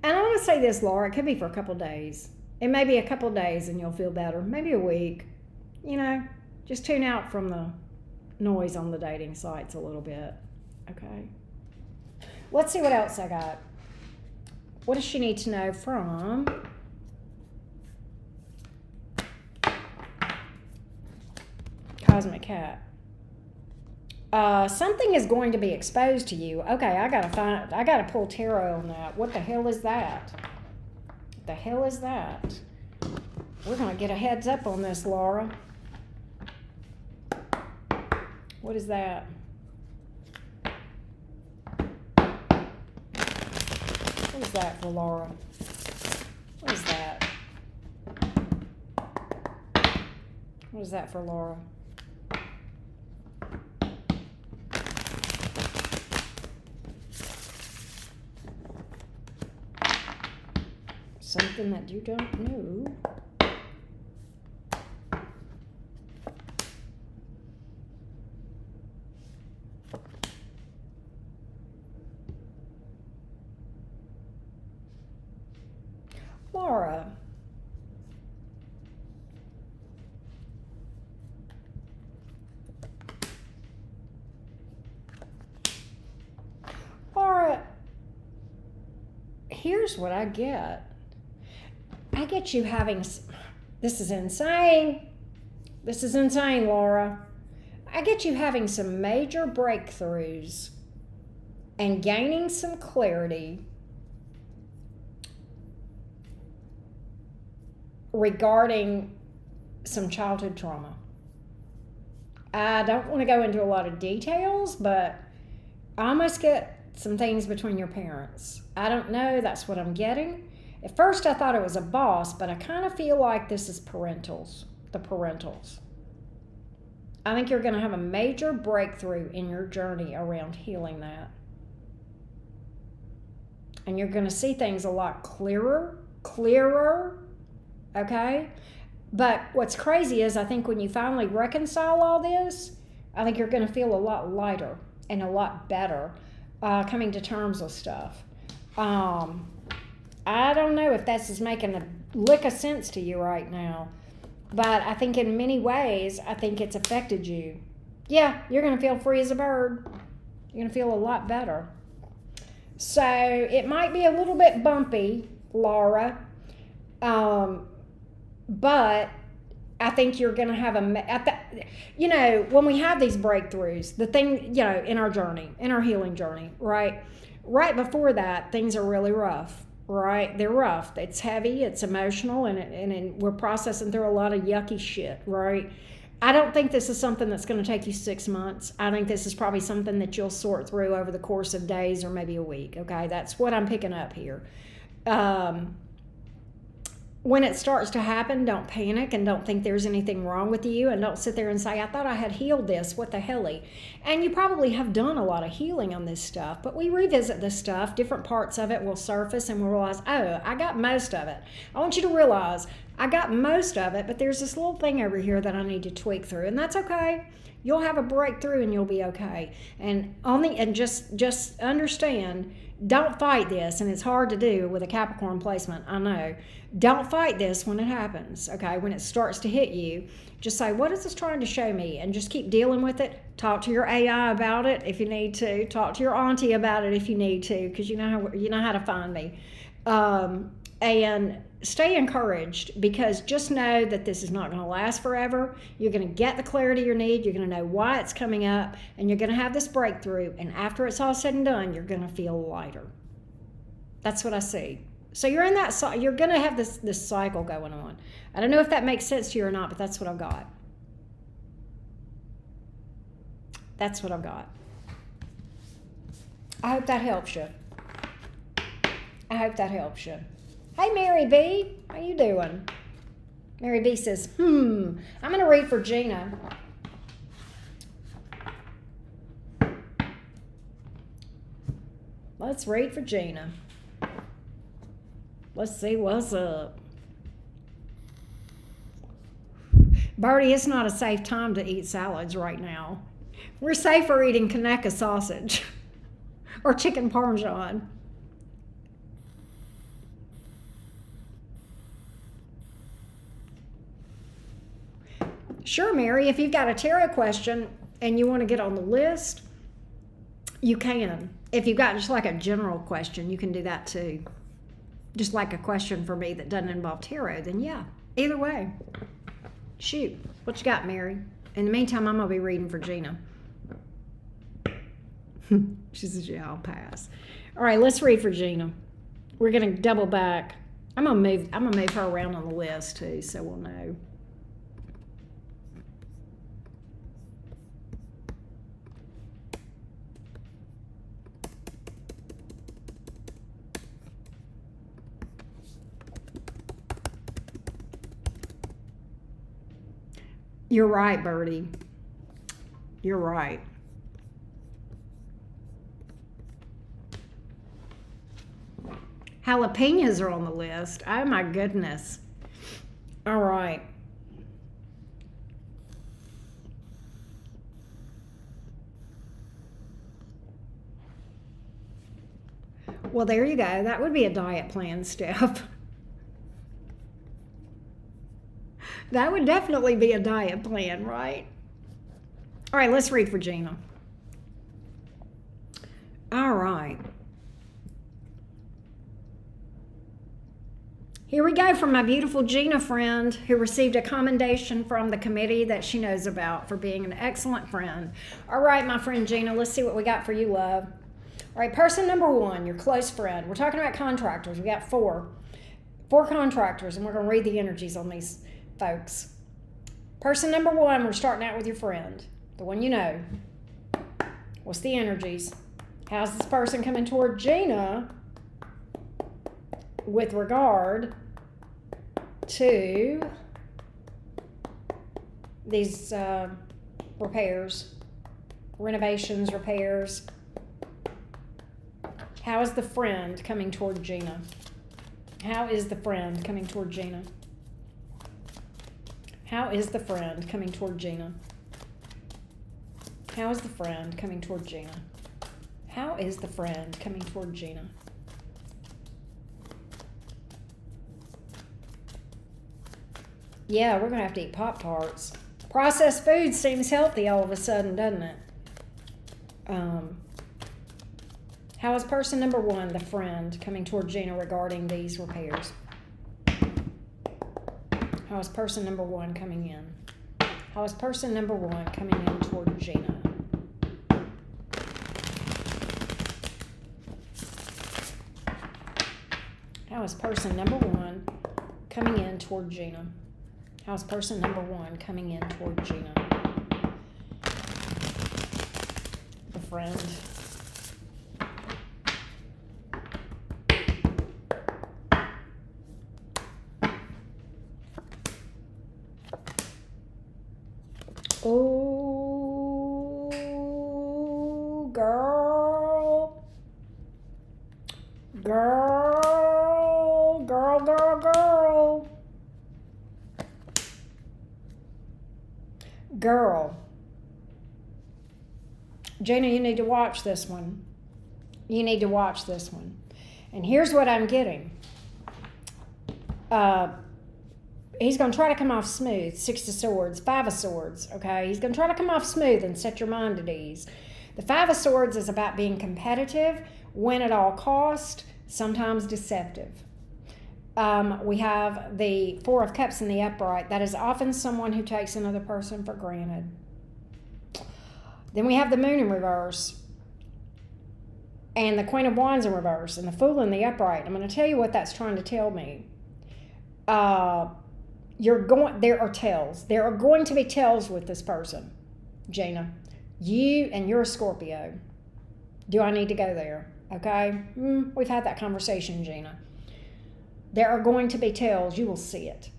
And I want to say this, Laura, it could be for a couple days. It may be a couple days and you'll feel better. Maybe a week. Just tune out from the noise on the dating sites a little bit. Okay. Let's see what else I got. What does she need to know from Cosmic Cat? Something is going to be exposed to you. Okay, I gotta pull tarot on that. What the hell is that? What the hell is that? We're gonna get a heads up on this, Laura. What is that? What is that for Laura? What is that? What is that for Laura? Something that you don't know. Laura. Laura, here's what I get. I get you having, this is insane. This is insane, Laura. I get you having some major breakthroughs and gaining some clarity regarding some childhood trauma. I don't want to go into a lot of details, but I almost get some things between your parents. I don't know, that's what I'm getting. At first I thought it was a boss, but I kind of feel like this is the parentals. I think you're going to have a major breakthrough in your journey around healing that. And you're going to see things a lot clearer, okay? But what's crazy is I think when you finally reconcile all this, I think you're going to feel a lot lighter and a lot better coming to terms with stuff. I don't know if this is making a lick of sense to you right now, but I think in many ways, I think it's affected you. Yeah, you're going to feel free as a bird. You're going to feel a lot better. So it might be a little bit bumpy, Laura, but I think you're going to have when we have these breakthroughs, the thing, in our journey, in our healing journey, right before that, things are really rough, right? They're rough. It's heavy, it's emotional, and we're processing through a lot of yucky shit, right? I don't think this is something that's going to take you 6 months. I think this is probably something that you'll sort through over the course of days or maybe a week, okay? That's what I'm picking up here. When it starts to happen, don't panic and don't think there's anything wrong with you, and don't sit there and say, I thought I had healed this, what the helly? And you probably have done a lot of healing on this stuff, but we revisit this stuff, different parts of it will surface, and we'll realize, oh, I got most of it. I want you to realize, I got most of it, but there's this little thing over here that I need to tweak through, and that's okay. You'll have a breakthrough and you'll be okay. And just understand, don't fight this, and it's hard to do with a Capricorn placement, I know. Don't fight this when it happens, okay? When it starts to hit you, just say, what is this trying to show me? And just keep dealing with it. Talk to your AI about it if you need to. Talk to your auntie about it if you need to, because you know how to find me. And stay encouraged, because just know that this is not going to last forever. You're going to get the clarity you need. You're going to know why it's coming up, and you're going to have this breakthrough. And after it's all said and done, you're going to feel lighter. That's what I see. So you're in that. You're going to have this cycle going on. I don't know if that makes sense to you or not, but that's what I've got. That's what I've got. I hope that helps you. Hey, Mary B, how you doing? Mary B says, I'm going to read for Gina. Let's read for Gina. Let's see what's up. Birdie, it's not a safe time to eat salads right now. We're safer eating Kaneka sausage or chicken parmesan. Sure, Mary, if you've got a tarot question and you want to get on the list, you can. If you've got just like a general question, you can do that too. Just like a question for me that doesn't involve tarot, then yeah, either way. Shoot, what you got, Mary? In the meantime, I'm going to be reading for Gina. She says, yeah, I'll pass. All right, let's read for Gina. We're going to double back. I'm going to move her around on the list too, so we'll know. You're right, Birdie. You're right. Jalapenos are on the list. Oh my goodness. All right. Well, there you go. That would be a diet plan, Steph. That would definitely be a diet plan, right? All right, let's read for Gina. All right. Here we go from my beautiful Gina friend who received a commendation from the committee that she knows about for being an excellent friend. All right, my friend Gina, let's see what we got for you, love. All right, person number one, your close friend. We're talking about contractors. We got four contractors, and we're going to read the energies on these folks. Person number one, we're starting out with your friend, the one you know. What's the energies? How's this person coming toward Gina with regard to these repairs, renovations, repairs? How is the friend coming toward Gina? How is the friend coming toward Gina? How is the friend coming toward Gina? How is the friend coming toward Gina? How is the friend coming toward Gina? Yeah, we're going to have to eat Pop-Tarts. Processed food seems healthy all of a sudden, doesn't it? How is person number one, the friend, coming toward Gina regarding these repairs? How is person number one coming in? How is person number one coming in toward Gina? How is person number one coming in toward Gina? How is person number one coming in toward Gina? The friend. Oh, girl. Girl, girl, girl, girl. Girl. Gina, you need to watch this one. You need to watch this one. And here's what I'm getting. He's going to try to come off smooth. 6 of Swords, 5 of Swords, okay? He's going to try to come off smooth and set your mind at ease. The 5 of Swords is about being competitive, win at all cost, sometimes deceptive. We have the 4 of Cups in the upright. That is often someone who takes another person for granted. Then we have the Moon in reverse and the Queen of Wands in reverse and the Fool in the upright. I'm going to tell you what that's trying to tell me. There are tells. There are going to be tells with this person, Gina. You're a Scorpio. Do I need to go there? Okay? We've had that conversation, Gina. There are going to be tells. You will see it.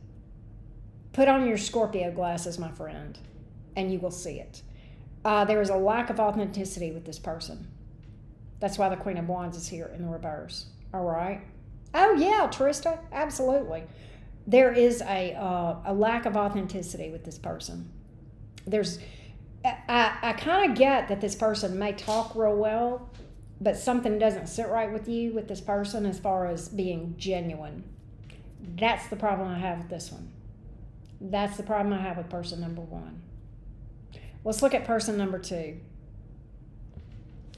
Put on your Scorpio glasses, my friend, and you will see it. There is a lack of authenticity with this person. That's why the Queen of Wands is here in the reverse. All right? Oh, yeah, Trista. Absolutely. There is a lack of authenticity with this person. I kind of get that this person may talk real well, but something doesn't sit right with you with this person as far as being genuine. That's the problem I have with this one. That's the problem I have with person number one. Let's look at person number two.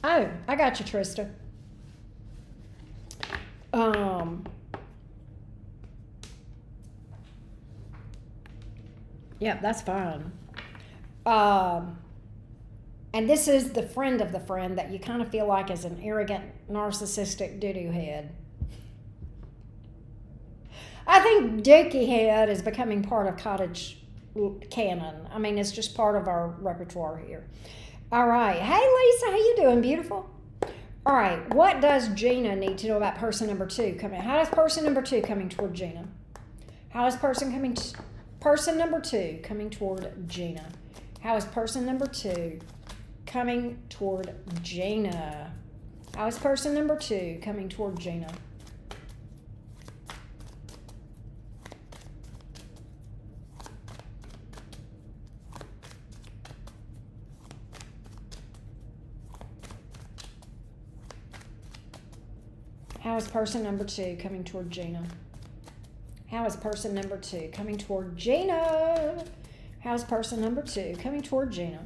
Oh, I got you, Trista. Yeah, that's fine. And this is the friend of the friend that you kind of feel like is an arrogant, narcissistic doo-doo head. I think Dookie head is becoming part of Cottage canon. I mean, it's just part of our repertoire here. All right. Hey, Lisa, how you doing, beautiful? All right. What does Gina need to know about person number two coming? How is person number two coming toward Gina? How is person number two coming toward Gina? How is person number two coming toward Gina? How is person number two coming toward Gina? How is person number two coming toward Gina? How is person number 2 coming toward Gina? How's person number 2 coming toward Gina?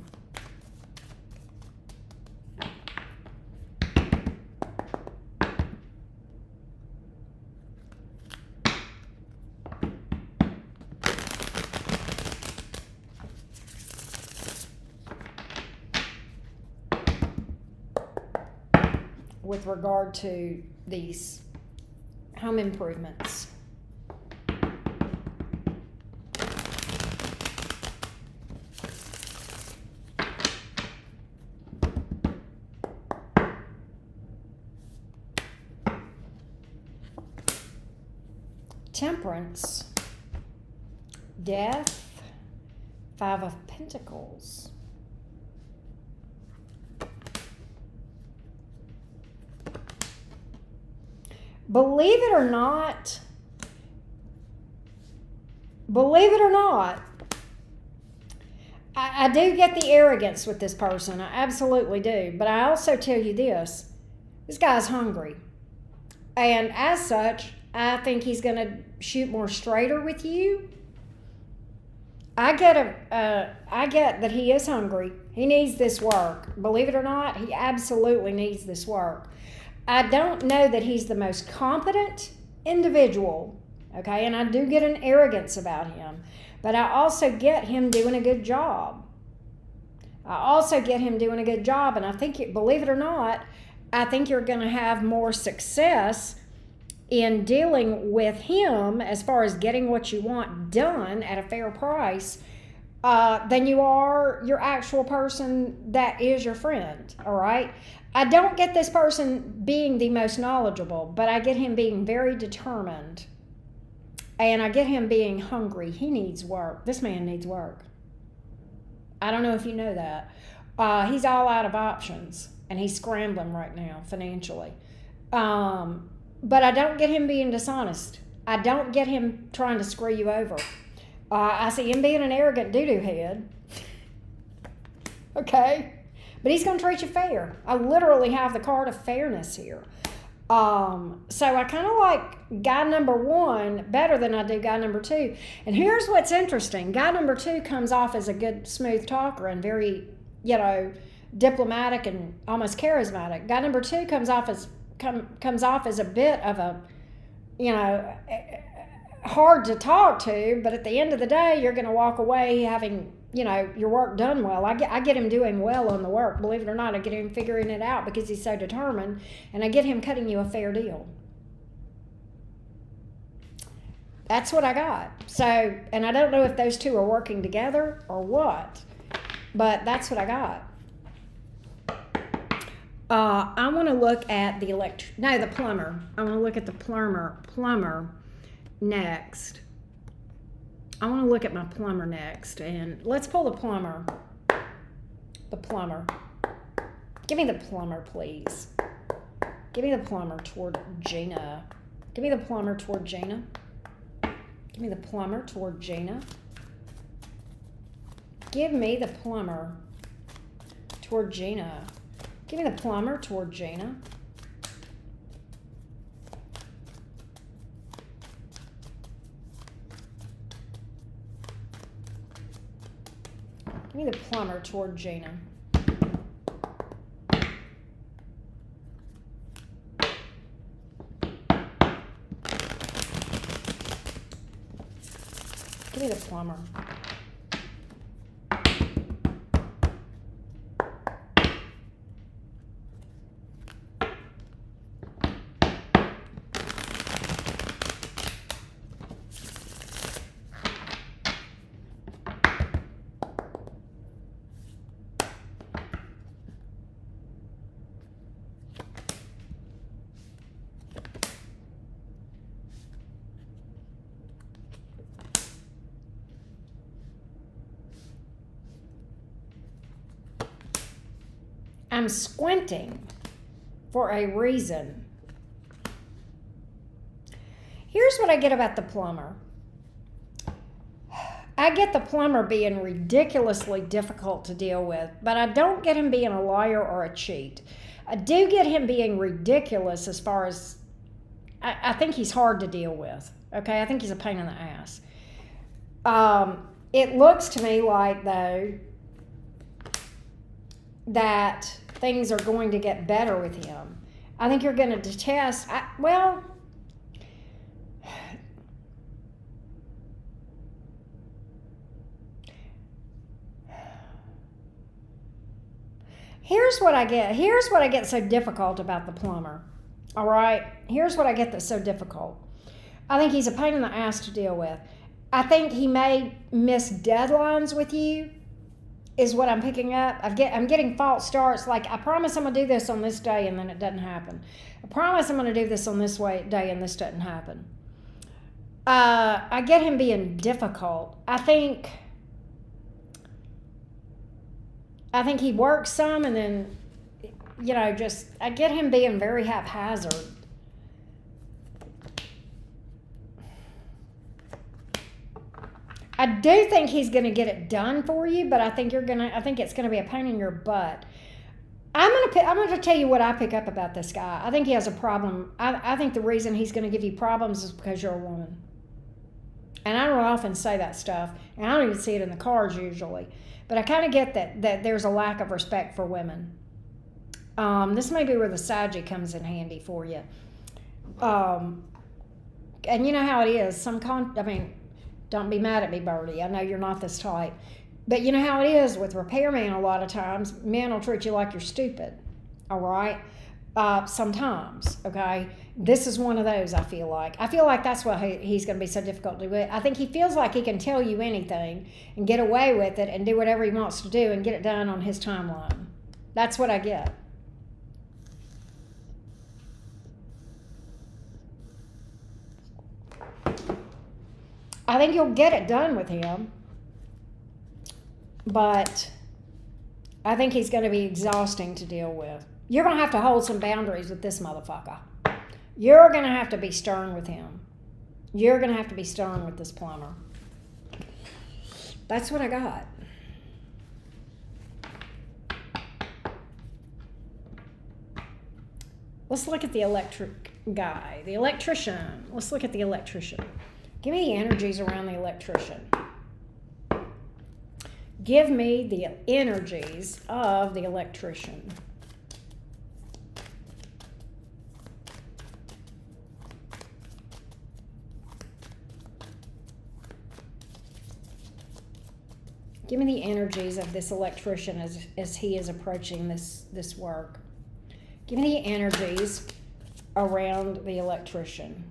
With regard to these home improvements. Temperance, death, 5 of Pentacles. Believe it or not, I do get the arrogance with this person. I absolutely do. But I also tell you this guy's hungry. And as such, I think he's going to shoot more straighter with you. I get that he is hungry. He needs this work. Believe it or not, he absolutely needs this work. I don't know that he's the most competent individual, okay? And I do get an arrogance about him. But I also get him doing a good job. And I think, believe it or not, I think you're going to have more success in dealing with him as far as getting what you want done at a fair price than you are your actual person that is your friend, all right? I don't get this person being the most knowledgeable, but I get him being very determined. And I get him being hungry. He needs work. This man needs work. I don't know if you know that. He's all out of options, and he's scrambling right now financially. But I don't get him being dishonest. I don't get him trying to screw you over. I see him being an arrogant doo-doo head. Okay? But he's going to treat you fair. I literally have the card of fairness here. So I kind of like guy number 1 better than I do guy number 2. And here's what's interesting. Guy number 2 comes off as a good, smooth talker and very, diplomatic and almost charismatic. Guy number 2 comes off as a bit of a, hard to talk to, but at the end of the day, you're going to walk away having, your work done well. I get him doing well on the work. Believe it or not, I get him figuring it out because he's so determined, and I get him cutting you a fair deal. That's what I got. So, and I don't know if those two are working together or what, but that's what I got. I want to look at the plumber. I want to look at the plumber next. I want to look at my plumber next, and let's pull the plumber. The plumber. Give me the plumber, please. Give me the plumber toward Gina. Give me the plumber toward Gina. Give me the plumber toward Gina. Give me the plumber toward Gina. Give me the plumber toward Gina. Give me the plumber toward Gina. Give me the plumber. I'm squinting for a reason. Here's what I get about the plumber. I get the plumber being ridiculously difficult to deal with, but I don't get him being a liar or a cheat. I do get him being ridiculous as far as I think he's hard to deal with. Okay, I think he's a pain in the ass. It looks to me like, though, that things are going to get better with him. I think you're going to detest, here's what I get so difficult about the plumber. All right? Here's what I get that's so difficult. I think he's a pain in the ass to deal with. I think he may miss deadlines with you, is what I'm picking up. I'm getting false starts. Like, I promise I'm going to do this on this day, and then it doesn't happen. I promise I'm going to do this on this day, and this doesn't happen. I get him being difficult. I think he works some, and then, I get him being very haphazard. I do think he's going to get it done for you, but I think it's going to be a pain in your butt. I'm going to tell you what I pick up about this guy. I think he has a problem. I think the reason he's going to give you problems is because you're a woman. And I don't often say that stuff, and I don't even see it in the cards usually. But I kind of get that there's a lack of respect for women. This may be where the Sagi comes in handy for you. And you know how it is. Don't be mad at me, Birdie. I know you're not this type. But you know how it is with repairman a lot of times. Men will treat you like you're stupid. All right? Sometimes, okay? This is one of those, I feel like. I feel like that's why he's going to be so difficult to do it. I think he feels like he can tell you anything and get away with it and do whatever he wants to do and get it done on his timeline. That's what I get. I think you'll get it done with him, but I think he's going to be exhausting to deal with. You're going to have to hold some boundaries with this motherfucker. You're going to have to be stern with him. You're going to have to be stern with this plumber. That's what I got. Let's look at the electric guy, the electrician. Let's look at the electrician. Give me the energies around the electrician. Give me the energies of the electrician. Give me the energies of this electrician as he is approaching this work. Give me the energies around the electrician.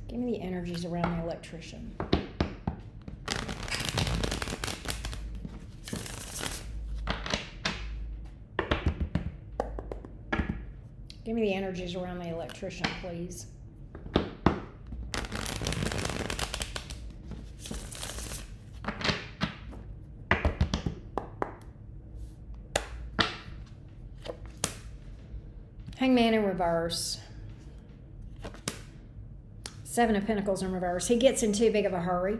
Give me the energies around the electrician. Give me the energies around the electrician, please. Hangman in reverse. Seven of Pentacles in reverse. He gets in too big of a hurry.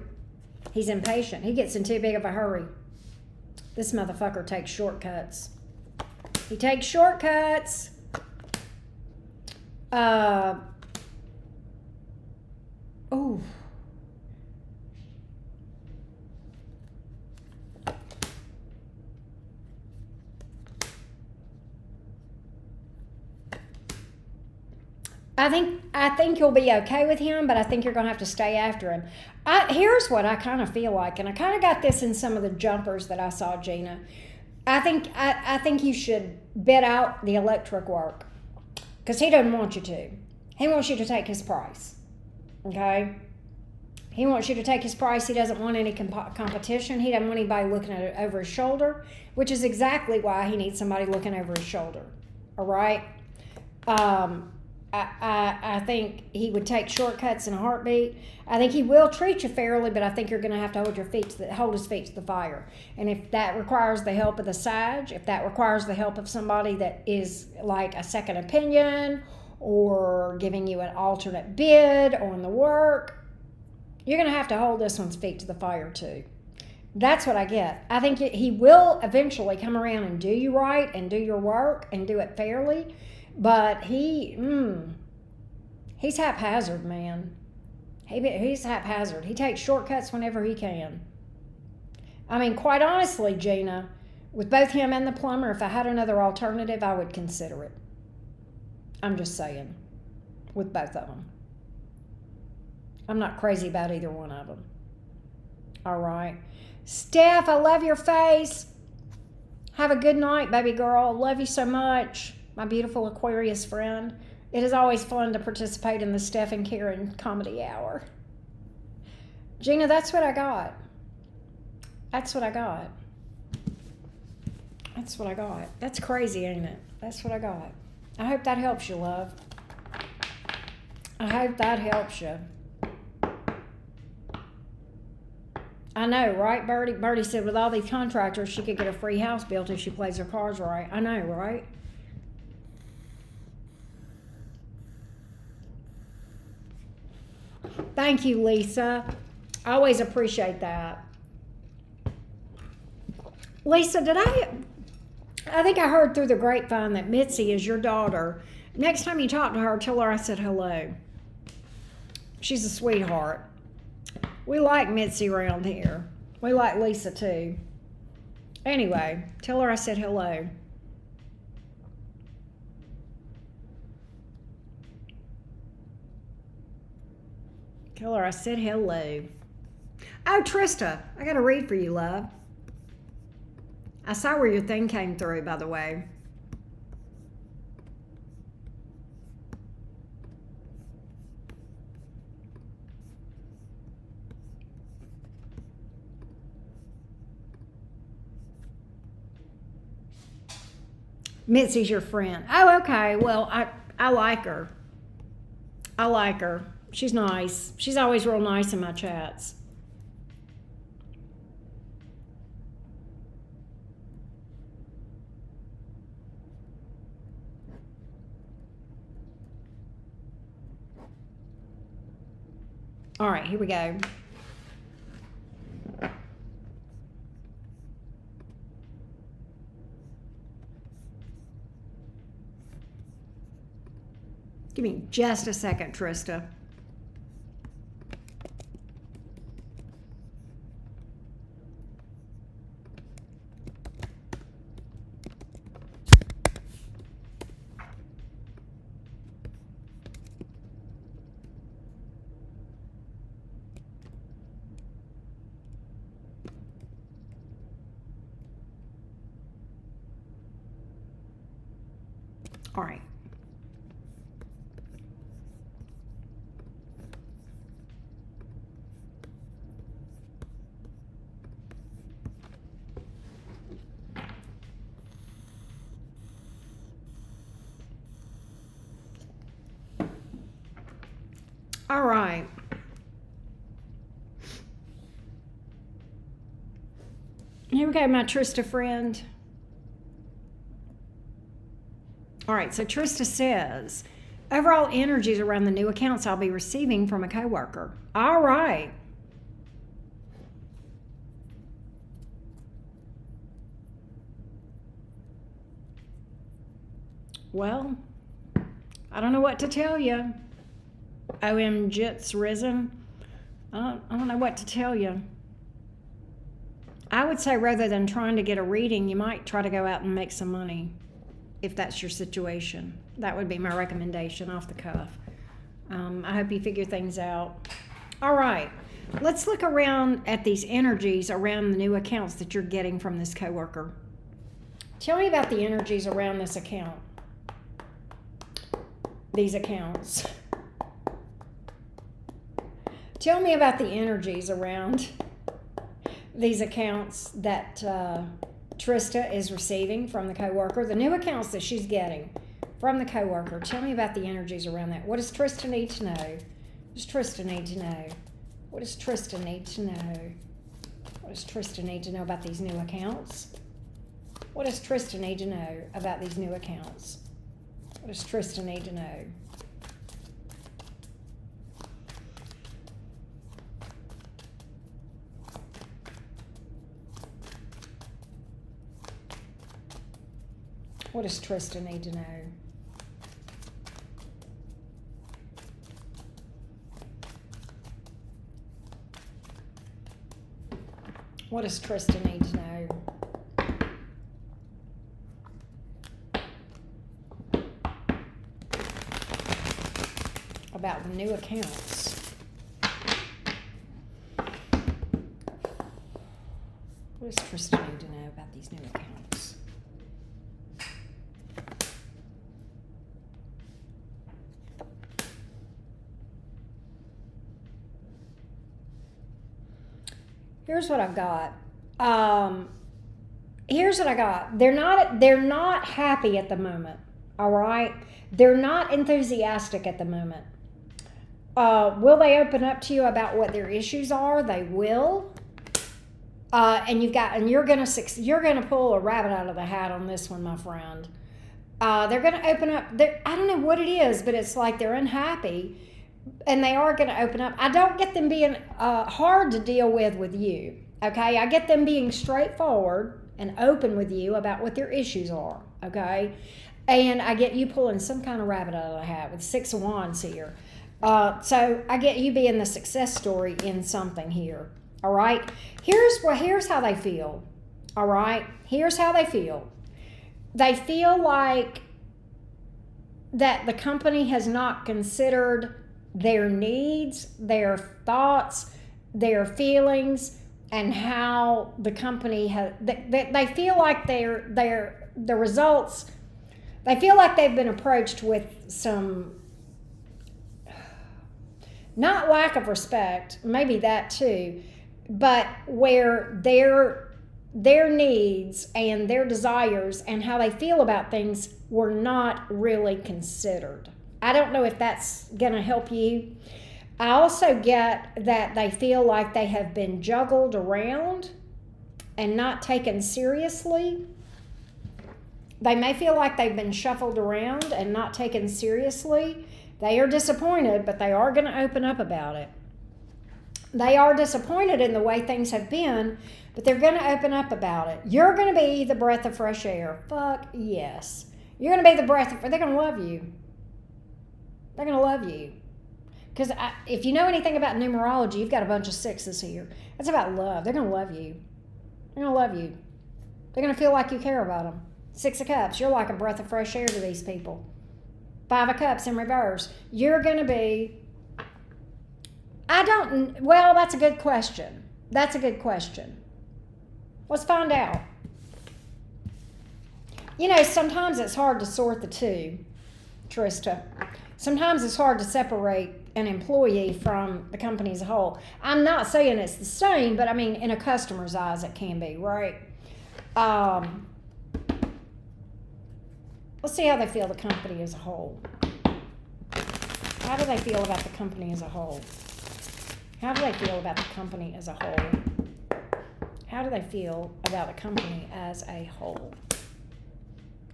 He's impatient. He gets in too big of a hurry. This motherfucker takes shortcuts. He takes shortcuts. Oh. I think you'll be okay with him, but I think you're going to have to stay after him. Here's what I kind of feel like, and I kind of got this in some of the jumpers that I saw, Gina. I think you should bid out the electric work because he doesn't want you to. He wants you to take his price, okay? He wants you to take his price. He doesn't want any competition. He doesn't want anybody looking at it over his shoulder, which is exactly why he needs somebody looking over his shoulder, all right? I think he would take shortcuts in a heartbeat. I think he will treat you fairly, but I think you're going to have to hold his feet to the fire. And if that requires the help of the Sage, if that requires the help of somebody that is like a second opinion or giving you an alternate bid on the work, you're going to have to hold this one's feet to the fire too. That's what I get. I think he will eventually come around and do you right and do your work and do it fairly, but he's haphazard, man. He's haphazard. He takes shortcuts whenever he can. I mean, quite honestly, Gina, with both him and the plumber, if I had another alternative, I would consider it. I'm just saying, with both of them. I'm not crazy about either one of them. All right. Steph, I love your face. Have a good night, baby girl. Love you so much, my beautiful Aquarius friend. It is always fun to participate in the Steph and Karen comedy hour. Gina, that's what I got. That's what I got. That's what I got. That's crazy, ain't it? That's what I got. I hope that helps you, love. I hope that helps you. I know, right, Birdie? Birdie said with all these contractors, she could get a free house built if she plays her cards right. I know, right? Thank you, Lisa. I always appreciate that. Lisa, I think I heard through the grapevine that Mitzi is your daughter. Next time you talk to her, tell her I said hello. She's a sweetheart. We like Mitzi around here. We like Lisa too. Anyway, tell her I said hello. Tell her I said hello. Oh, Trista, I got to read for you, love. I saw where your thing came through, by the way. Mitzi's your friend. Oh, okay. Well, I like her. I like her. She's nice. She's always real nice in my chats. All right, here we go. Give me just a second, Trista. All right. All right. Here we go, my Trista friend. All right, so Trista says, overall energies around the new accounts I'll be receiving from a coworker. All right. Well, I don't know what to tell you. OMG's risen. I don't know what to tell you. I would say rather than trying to get a reading, you might try to go out and make some money if that's your situation. That would be my recommendation off the cuff. I hope you figure things out. All right, let's look around at these energies around the new accounts that you're getting from this coworker. Tell me about the energies around this account. These accounts. Tell me about the energies around these accounts that Trista is receiving from the coworker, the new accounts that she's getting from the coworker. Tell me about the energies around that. What does Trista need to know? What does Trista need to know? What does Trista need to know? What does Trista need to know about these new accounts? What does Trista need to know about these new accounts? What does Trista need to know? What does Tristan need to know? What does Tristan need to know? About the new accounts. What does Tristan need to know about these new accounts? Here's what I've got. Here's what I got. They're not happy at the moment. All right. They're not enthusiastic at the moment. Will they open up to you about what their issues are? They will. And you're gonna pull a rabbit out of the hat on this one, my friend. They're gonna open up. I don't know what it is, but it's like they're unhappy. And they are going to open up. I don't get them being hard to deal with you, okay? I get them being straightforward and open with you about what their issues are, okay? And I get you pulling some kind of rabbit out of the hat with 6 of Wands here. So I get you being the success story in something here, all right? Here's how they feel, all right? Here's how they feel. They feel like that the company has not considered their needs, their thoughts, their feelings, and how the company has. They feel like the results. They feel like they've been approached with some, not lack of respect, maybe that too, but where their needs and their desires and how they feel about things were not really considered. I don't know if that's going to help you. I also get that they feel like they have been juggled around and not taken seriously. They may feel like they've been shuffled around and not taken seriously. They are disappointed, but they are going to open up about it. They are disappointed in the way things have been, but they're going to open up about it. You're going to be the breath of fresh air. Fuck yes. You're going to be the breath of, they're going to love you. They're going to love you. Because if you know anything about numerology, you've got a bunch of 6s here. It's about love. They're going to love you. They're going to love you. They're going to feel like you care about them. 6 of Cups. You're like a breath of fresh air to these people. 5 of Cups in reverse. You're going to be... Well, that's a good question. That's a good question. Let's find out. You know, sometimes it's hard to sort the two, Trista. Sometimes it's hard to separate an employee from the company as a whole. I'm not saying it's the same, but I mean, in a customer's eyes, it can be, right? Let's see how they feel the company as a whole. How do they feel about the company as a whole? How do they feel about the company as a whole? How do they feel about the company as a whole?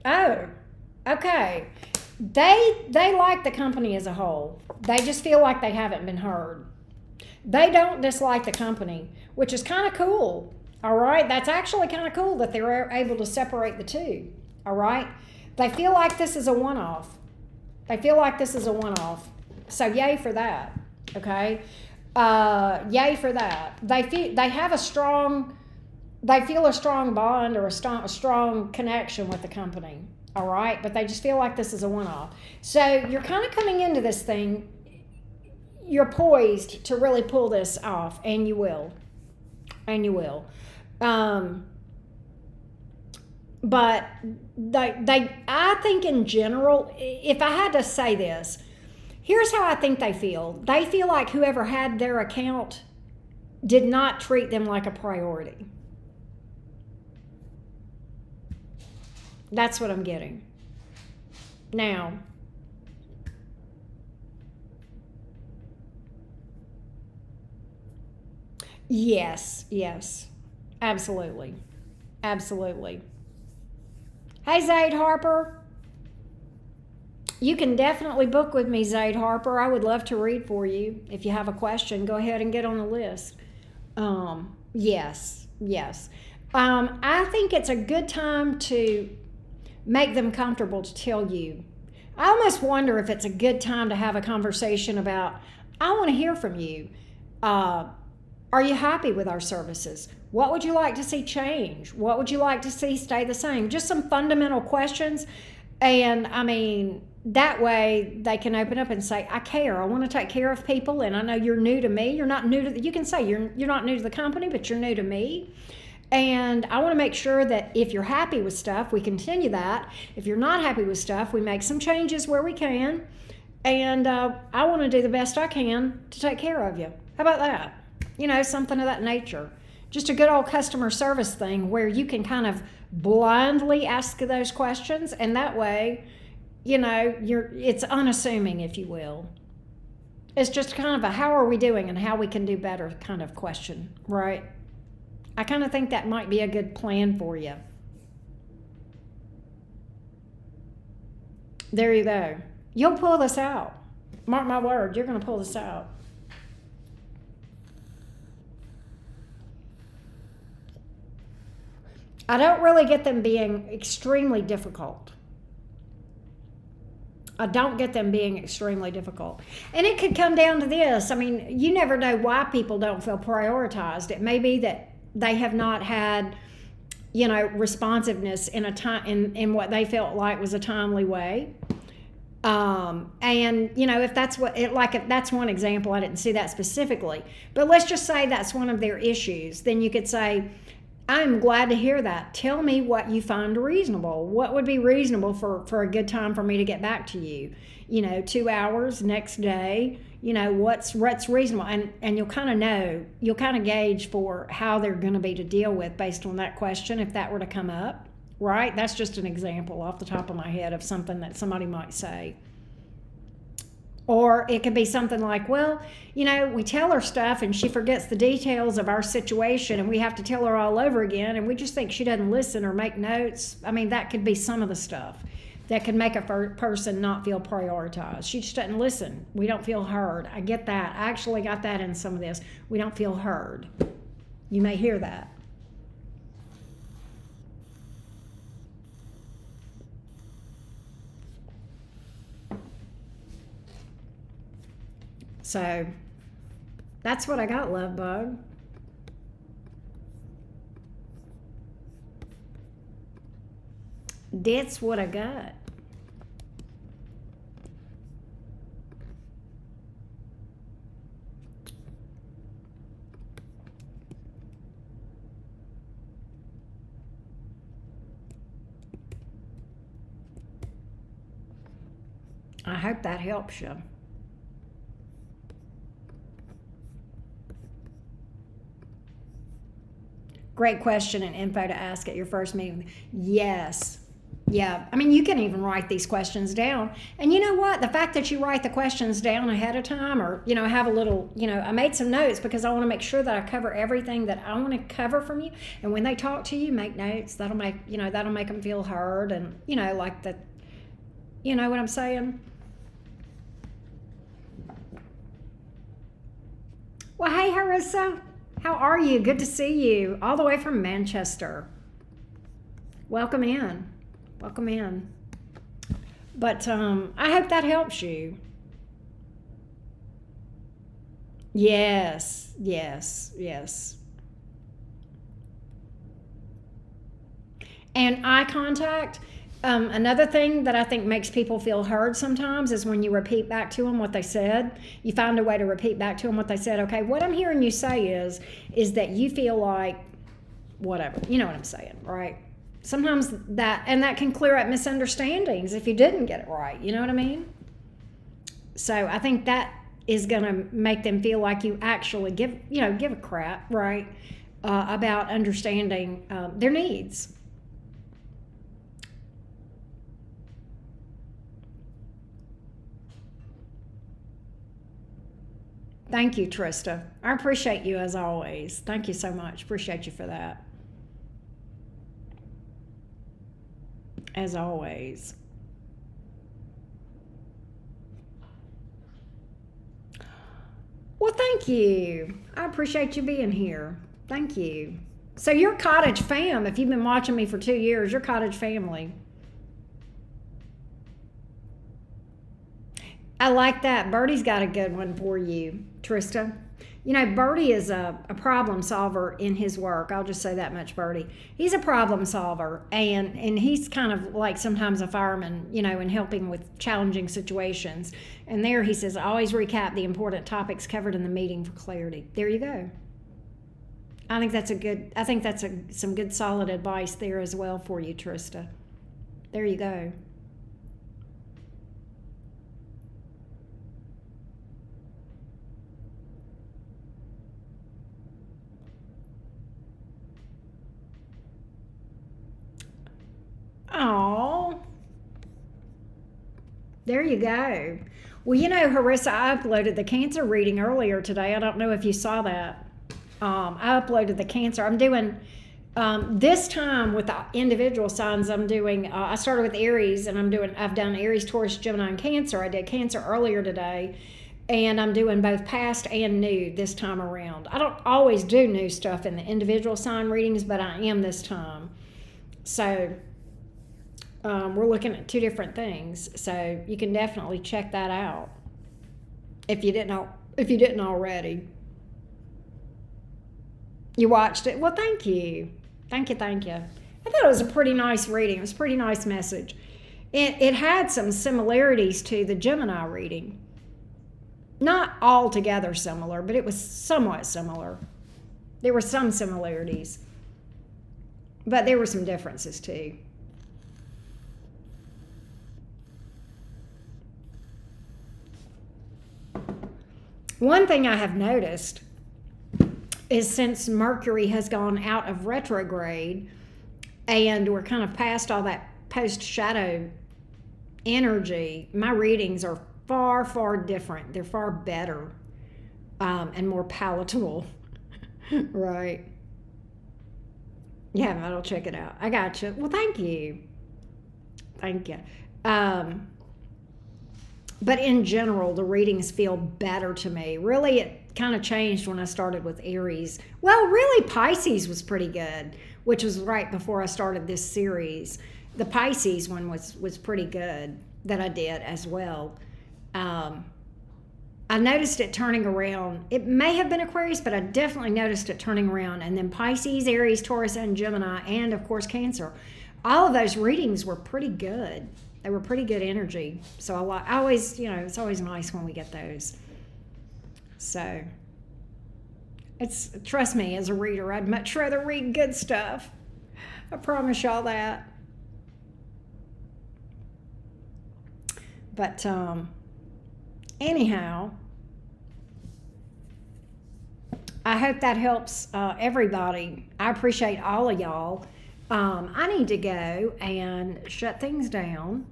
Oh, okay. They like the company as a whole. They just feel like they haven't been heard. They don't dislike the company, which is kind of cool. All right? That's actually kind of cool that they're able to separate the two. All right? They feel like this is a one-off. They feel like this is a one-off. So yay for that. Okay? Yay for that. They feel a strong bond or a strong connection with the company. All right, but they just feel like this is a one-off. So you're kind of coming into this thing, you're poised to really pull this off, and you will. And you will. But I think in general, if I had to say this, here's how I think they feel. They feel like whoever had their account did not treat them like a priority. That's what I'm getting. Now, yes, absolutely. Absolutely. Hey, Zaid Harper. You can definitely book with me, Zaid Harper. I would love to read for you. If you have a question, go ahead and get on the list. Yes. I think it's a good time to make them comfortable to tell you. I almost wonder if it's a good time to have a conversation about, I want to hear from you. Are you happy with our services? What would you like to see change? What would you like to see stay the same? Just some fundamental questions. And I mean, that way they can open up and say, I care. I want to take care of people. And I know you're new to me. You're not new to, you can say you're not new to the company, but you're new to me. And I want to make sure that if you're happy with stuff, we continue that. If you're not happy with stuff, we make some changes where we can. And I want to do the best I can to take care of you. How about that? You know, something of that nature. Just a good old customer service thing where you can kind of blindly ask those questions. And that way, you know, it's unassuming, if you will. It's just kind of a how are we doing and how we can do better kind of question, right? I kind of think that might be a good plan for you. There you go. You'll pull this out. Mark my word, you're going to pull this out. I don't really get them being extremely difficult. I don't get them being extremely difficult. And it could come down to this. I mean, you never know why people don't feel prioritized. It may be that they have not had, you know, responsiveness in a time in what they felt like was a timely way. And you know, if that's if that's one example, I didn't see that specifically, but let's just say that's one of their issues. Then you could say, I'm glad to hear that. Tell me what you find reasonable. What would be reasonable for a good time for me to get back to you? You know, 2 hours, next day, you know, what's reasonable. And you'll kind of know, you'll kind of gauge for how they're going to be to deal with based on that question if that were to come up, right? That's just an example off the top of my head of something that somebody might say. Or it could be something like, well, you know, we tell her stuff and she forgets the details of our situation and we have to tell her all over again and we just think she doesn't listen or make notes. I mean, that could be some of the stuff that could make a person not feel prioritized. She just doesn't listen. We don't feel heard. I get that. I actually got that in some of this. We don't feel heard. You may hear that. So that's what I got, love bug. That's what I got. I hope that helps you. Great question and info to ask at your first meeting. Yes. Yeah. I mean, you can even write these questions down. And you know what? The fact that you write the questions down ahead of time or, you know, have a little, you know, I made some notes because I want to make sure that I cover everything that I want to cover from you. And when they talk to you, make notes. That'll make, you know, that'll make them feel heard and, you know, like the, you know what I'm saying? Well, hey, Harissa. How are you? Good to see you. All the way from Manchester. Welcome in. Welcome in. But I hope that helps you. Yes, yes, yes. And eye contact. Another thing that I think makes people feel heard sometimes is when you repeat back to them what they said. You find a way to repeat back to them what they said. Okay, what I'm hearing you say is that you feel like whatever. You know what I'm saying, right? Sometimes that can clear up misunderstandings if you didn't get it right. You know what I mean? So I think that is going to make them feel like you actually give a crap, right, about understanding their needs. Thank you, Trista. I appreciate you as always. Thank you so much. Appreciate you for that. As always. Well, thank you. I appreciate you being here. Thank you. So you're Cottage fam. If you've been watching me for 2 years, you're Cottage family. I like that. Birdie's got a good one for you, Trista. You know, Birdie is a problem solver in his work. I'll just say that much, Birdie. He's a problem solver, and he's kind of like sometimes a fireman, you know, in helping with challenging situations. And there he says, always recap the important topics covered in the meeting for clarity. There you go. I think that's some good solid advice there as well for you, Trista. There you go. Oh, there you go. Well, you know, Harissa, I uploaded the Cancer reading earlier today. I don't know if you saw that. I uploaded the Cancer. I'm doing this time with the individual signs. I'm doing. I started with Aries, and I've done Aries, Taurus, Gemini, and Cancer. I did Cancer earlier today, and I'm doing both past and new this time around. I don't always do new stuff in the individual sign readings, but I am this time. So. We're looking at two different things, so you can definitely check that out if you didn't already. You watched it? Well, thank you. I thought it was a pretty nice reading. It was a pretty nice message. It had some similarities to the Gemini reading. Not altogether similar, but it was somewhat similar. There were some similarities, but there were some differences too. One thing I have noticed is since Mercury has gone out of retrograde and we're kind of past all that post-shadow energy, my readings are far, far different. They're far better and more palatable. Right. Yeah, I'll check it out. I got you. Well, thank you. But in general, the readings feel better to me. Really, it kind of changed when I started with Aries. Well, really, Pisces was pretty good, which was right before I started this series. The Pisces one was pretty good that I did as well. I noticed it turning around. It may have been Aquarius, but I definitely noticed it turning around. And then Pisces, Aries, Taurus, and Gemini, and of course Cancer. All of those readings were pretty good. They were pretty good energy. So I always, you know, it's always nice when we get those. So trust me, as a reader, I'd much rather read good stuff. I promise y'all that. But anyhow, I hope that helps everybody. I appreciate all of y'all. I need to go and shut things down.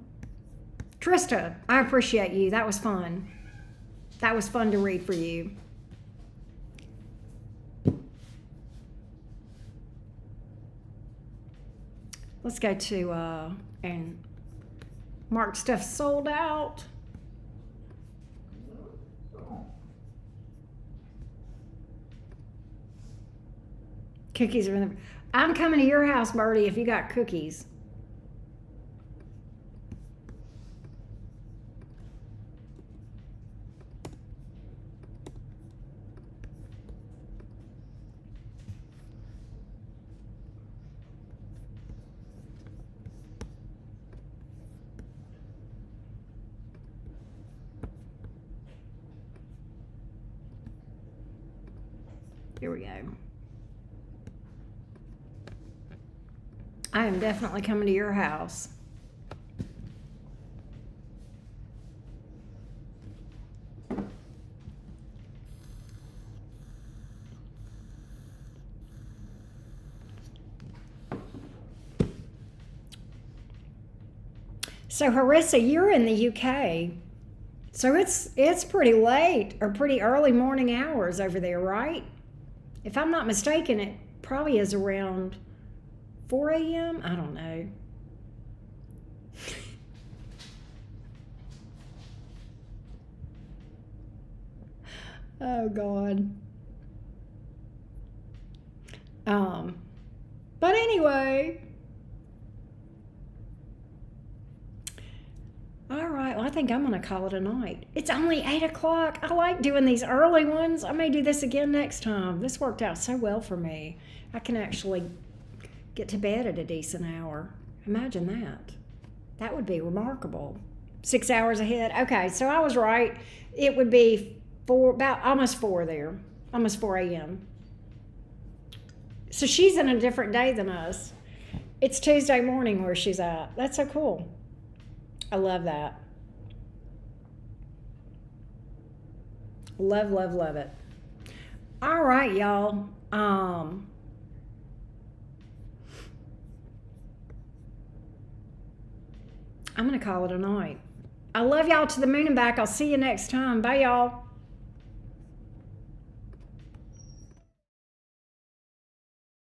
Trista, I appreciate you. That was fun. That was fun to read for you. Let's go to and mark stuff sold out. Cookies are in the... I'm coming to your house, Birdie, if you got cookies. Here we go. I am definitely coming to your house. So Harissa, you're in the UK. So it's pretty late or pretty early morning hours over there, right? If I'm not mistaken, it probably is around 4 a.m.? I don't know. Oh, God. But anyway. All right. Well, think I'm going to call it a night. It's only 8 o'clock. I like doing these early ones. I may do this again next time. This worked out so well for me. I can actually get to bed at a decent hour. Imagine that. That would be remarkable. 6 hours ahead. Okay, so I was right. It would be about almost 4 there. Almost 4 a.m. So she's in a different day than us. It's Tuesday morning where she's at. That's so cool. I love that. Love, love, love it. All right, y'all. I'm going to call it a night. I love y'all to the moon and back. I'll see you next time. Bye, y'all.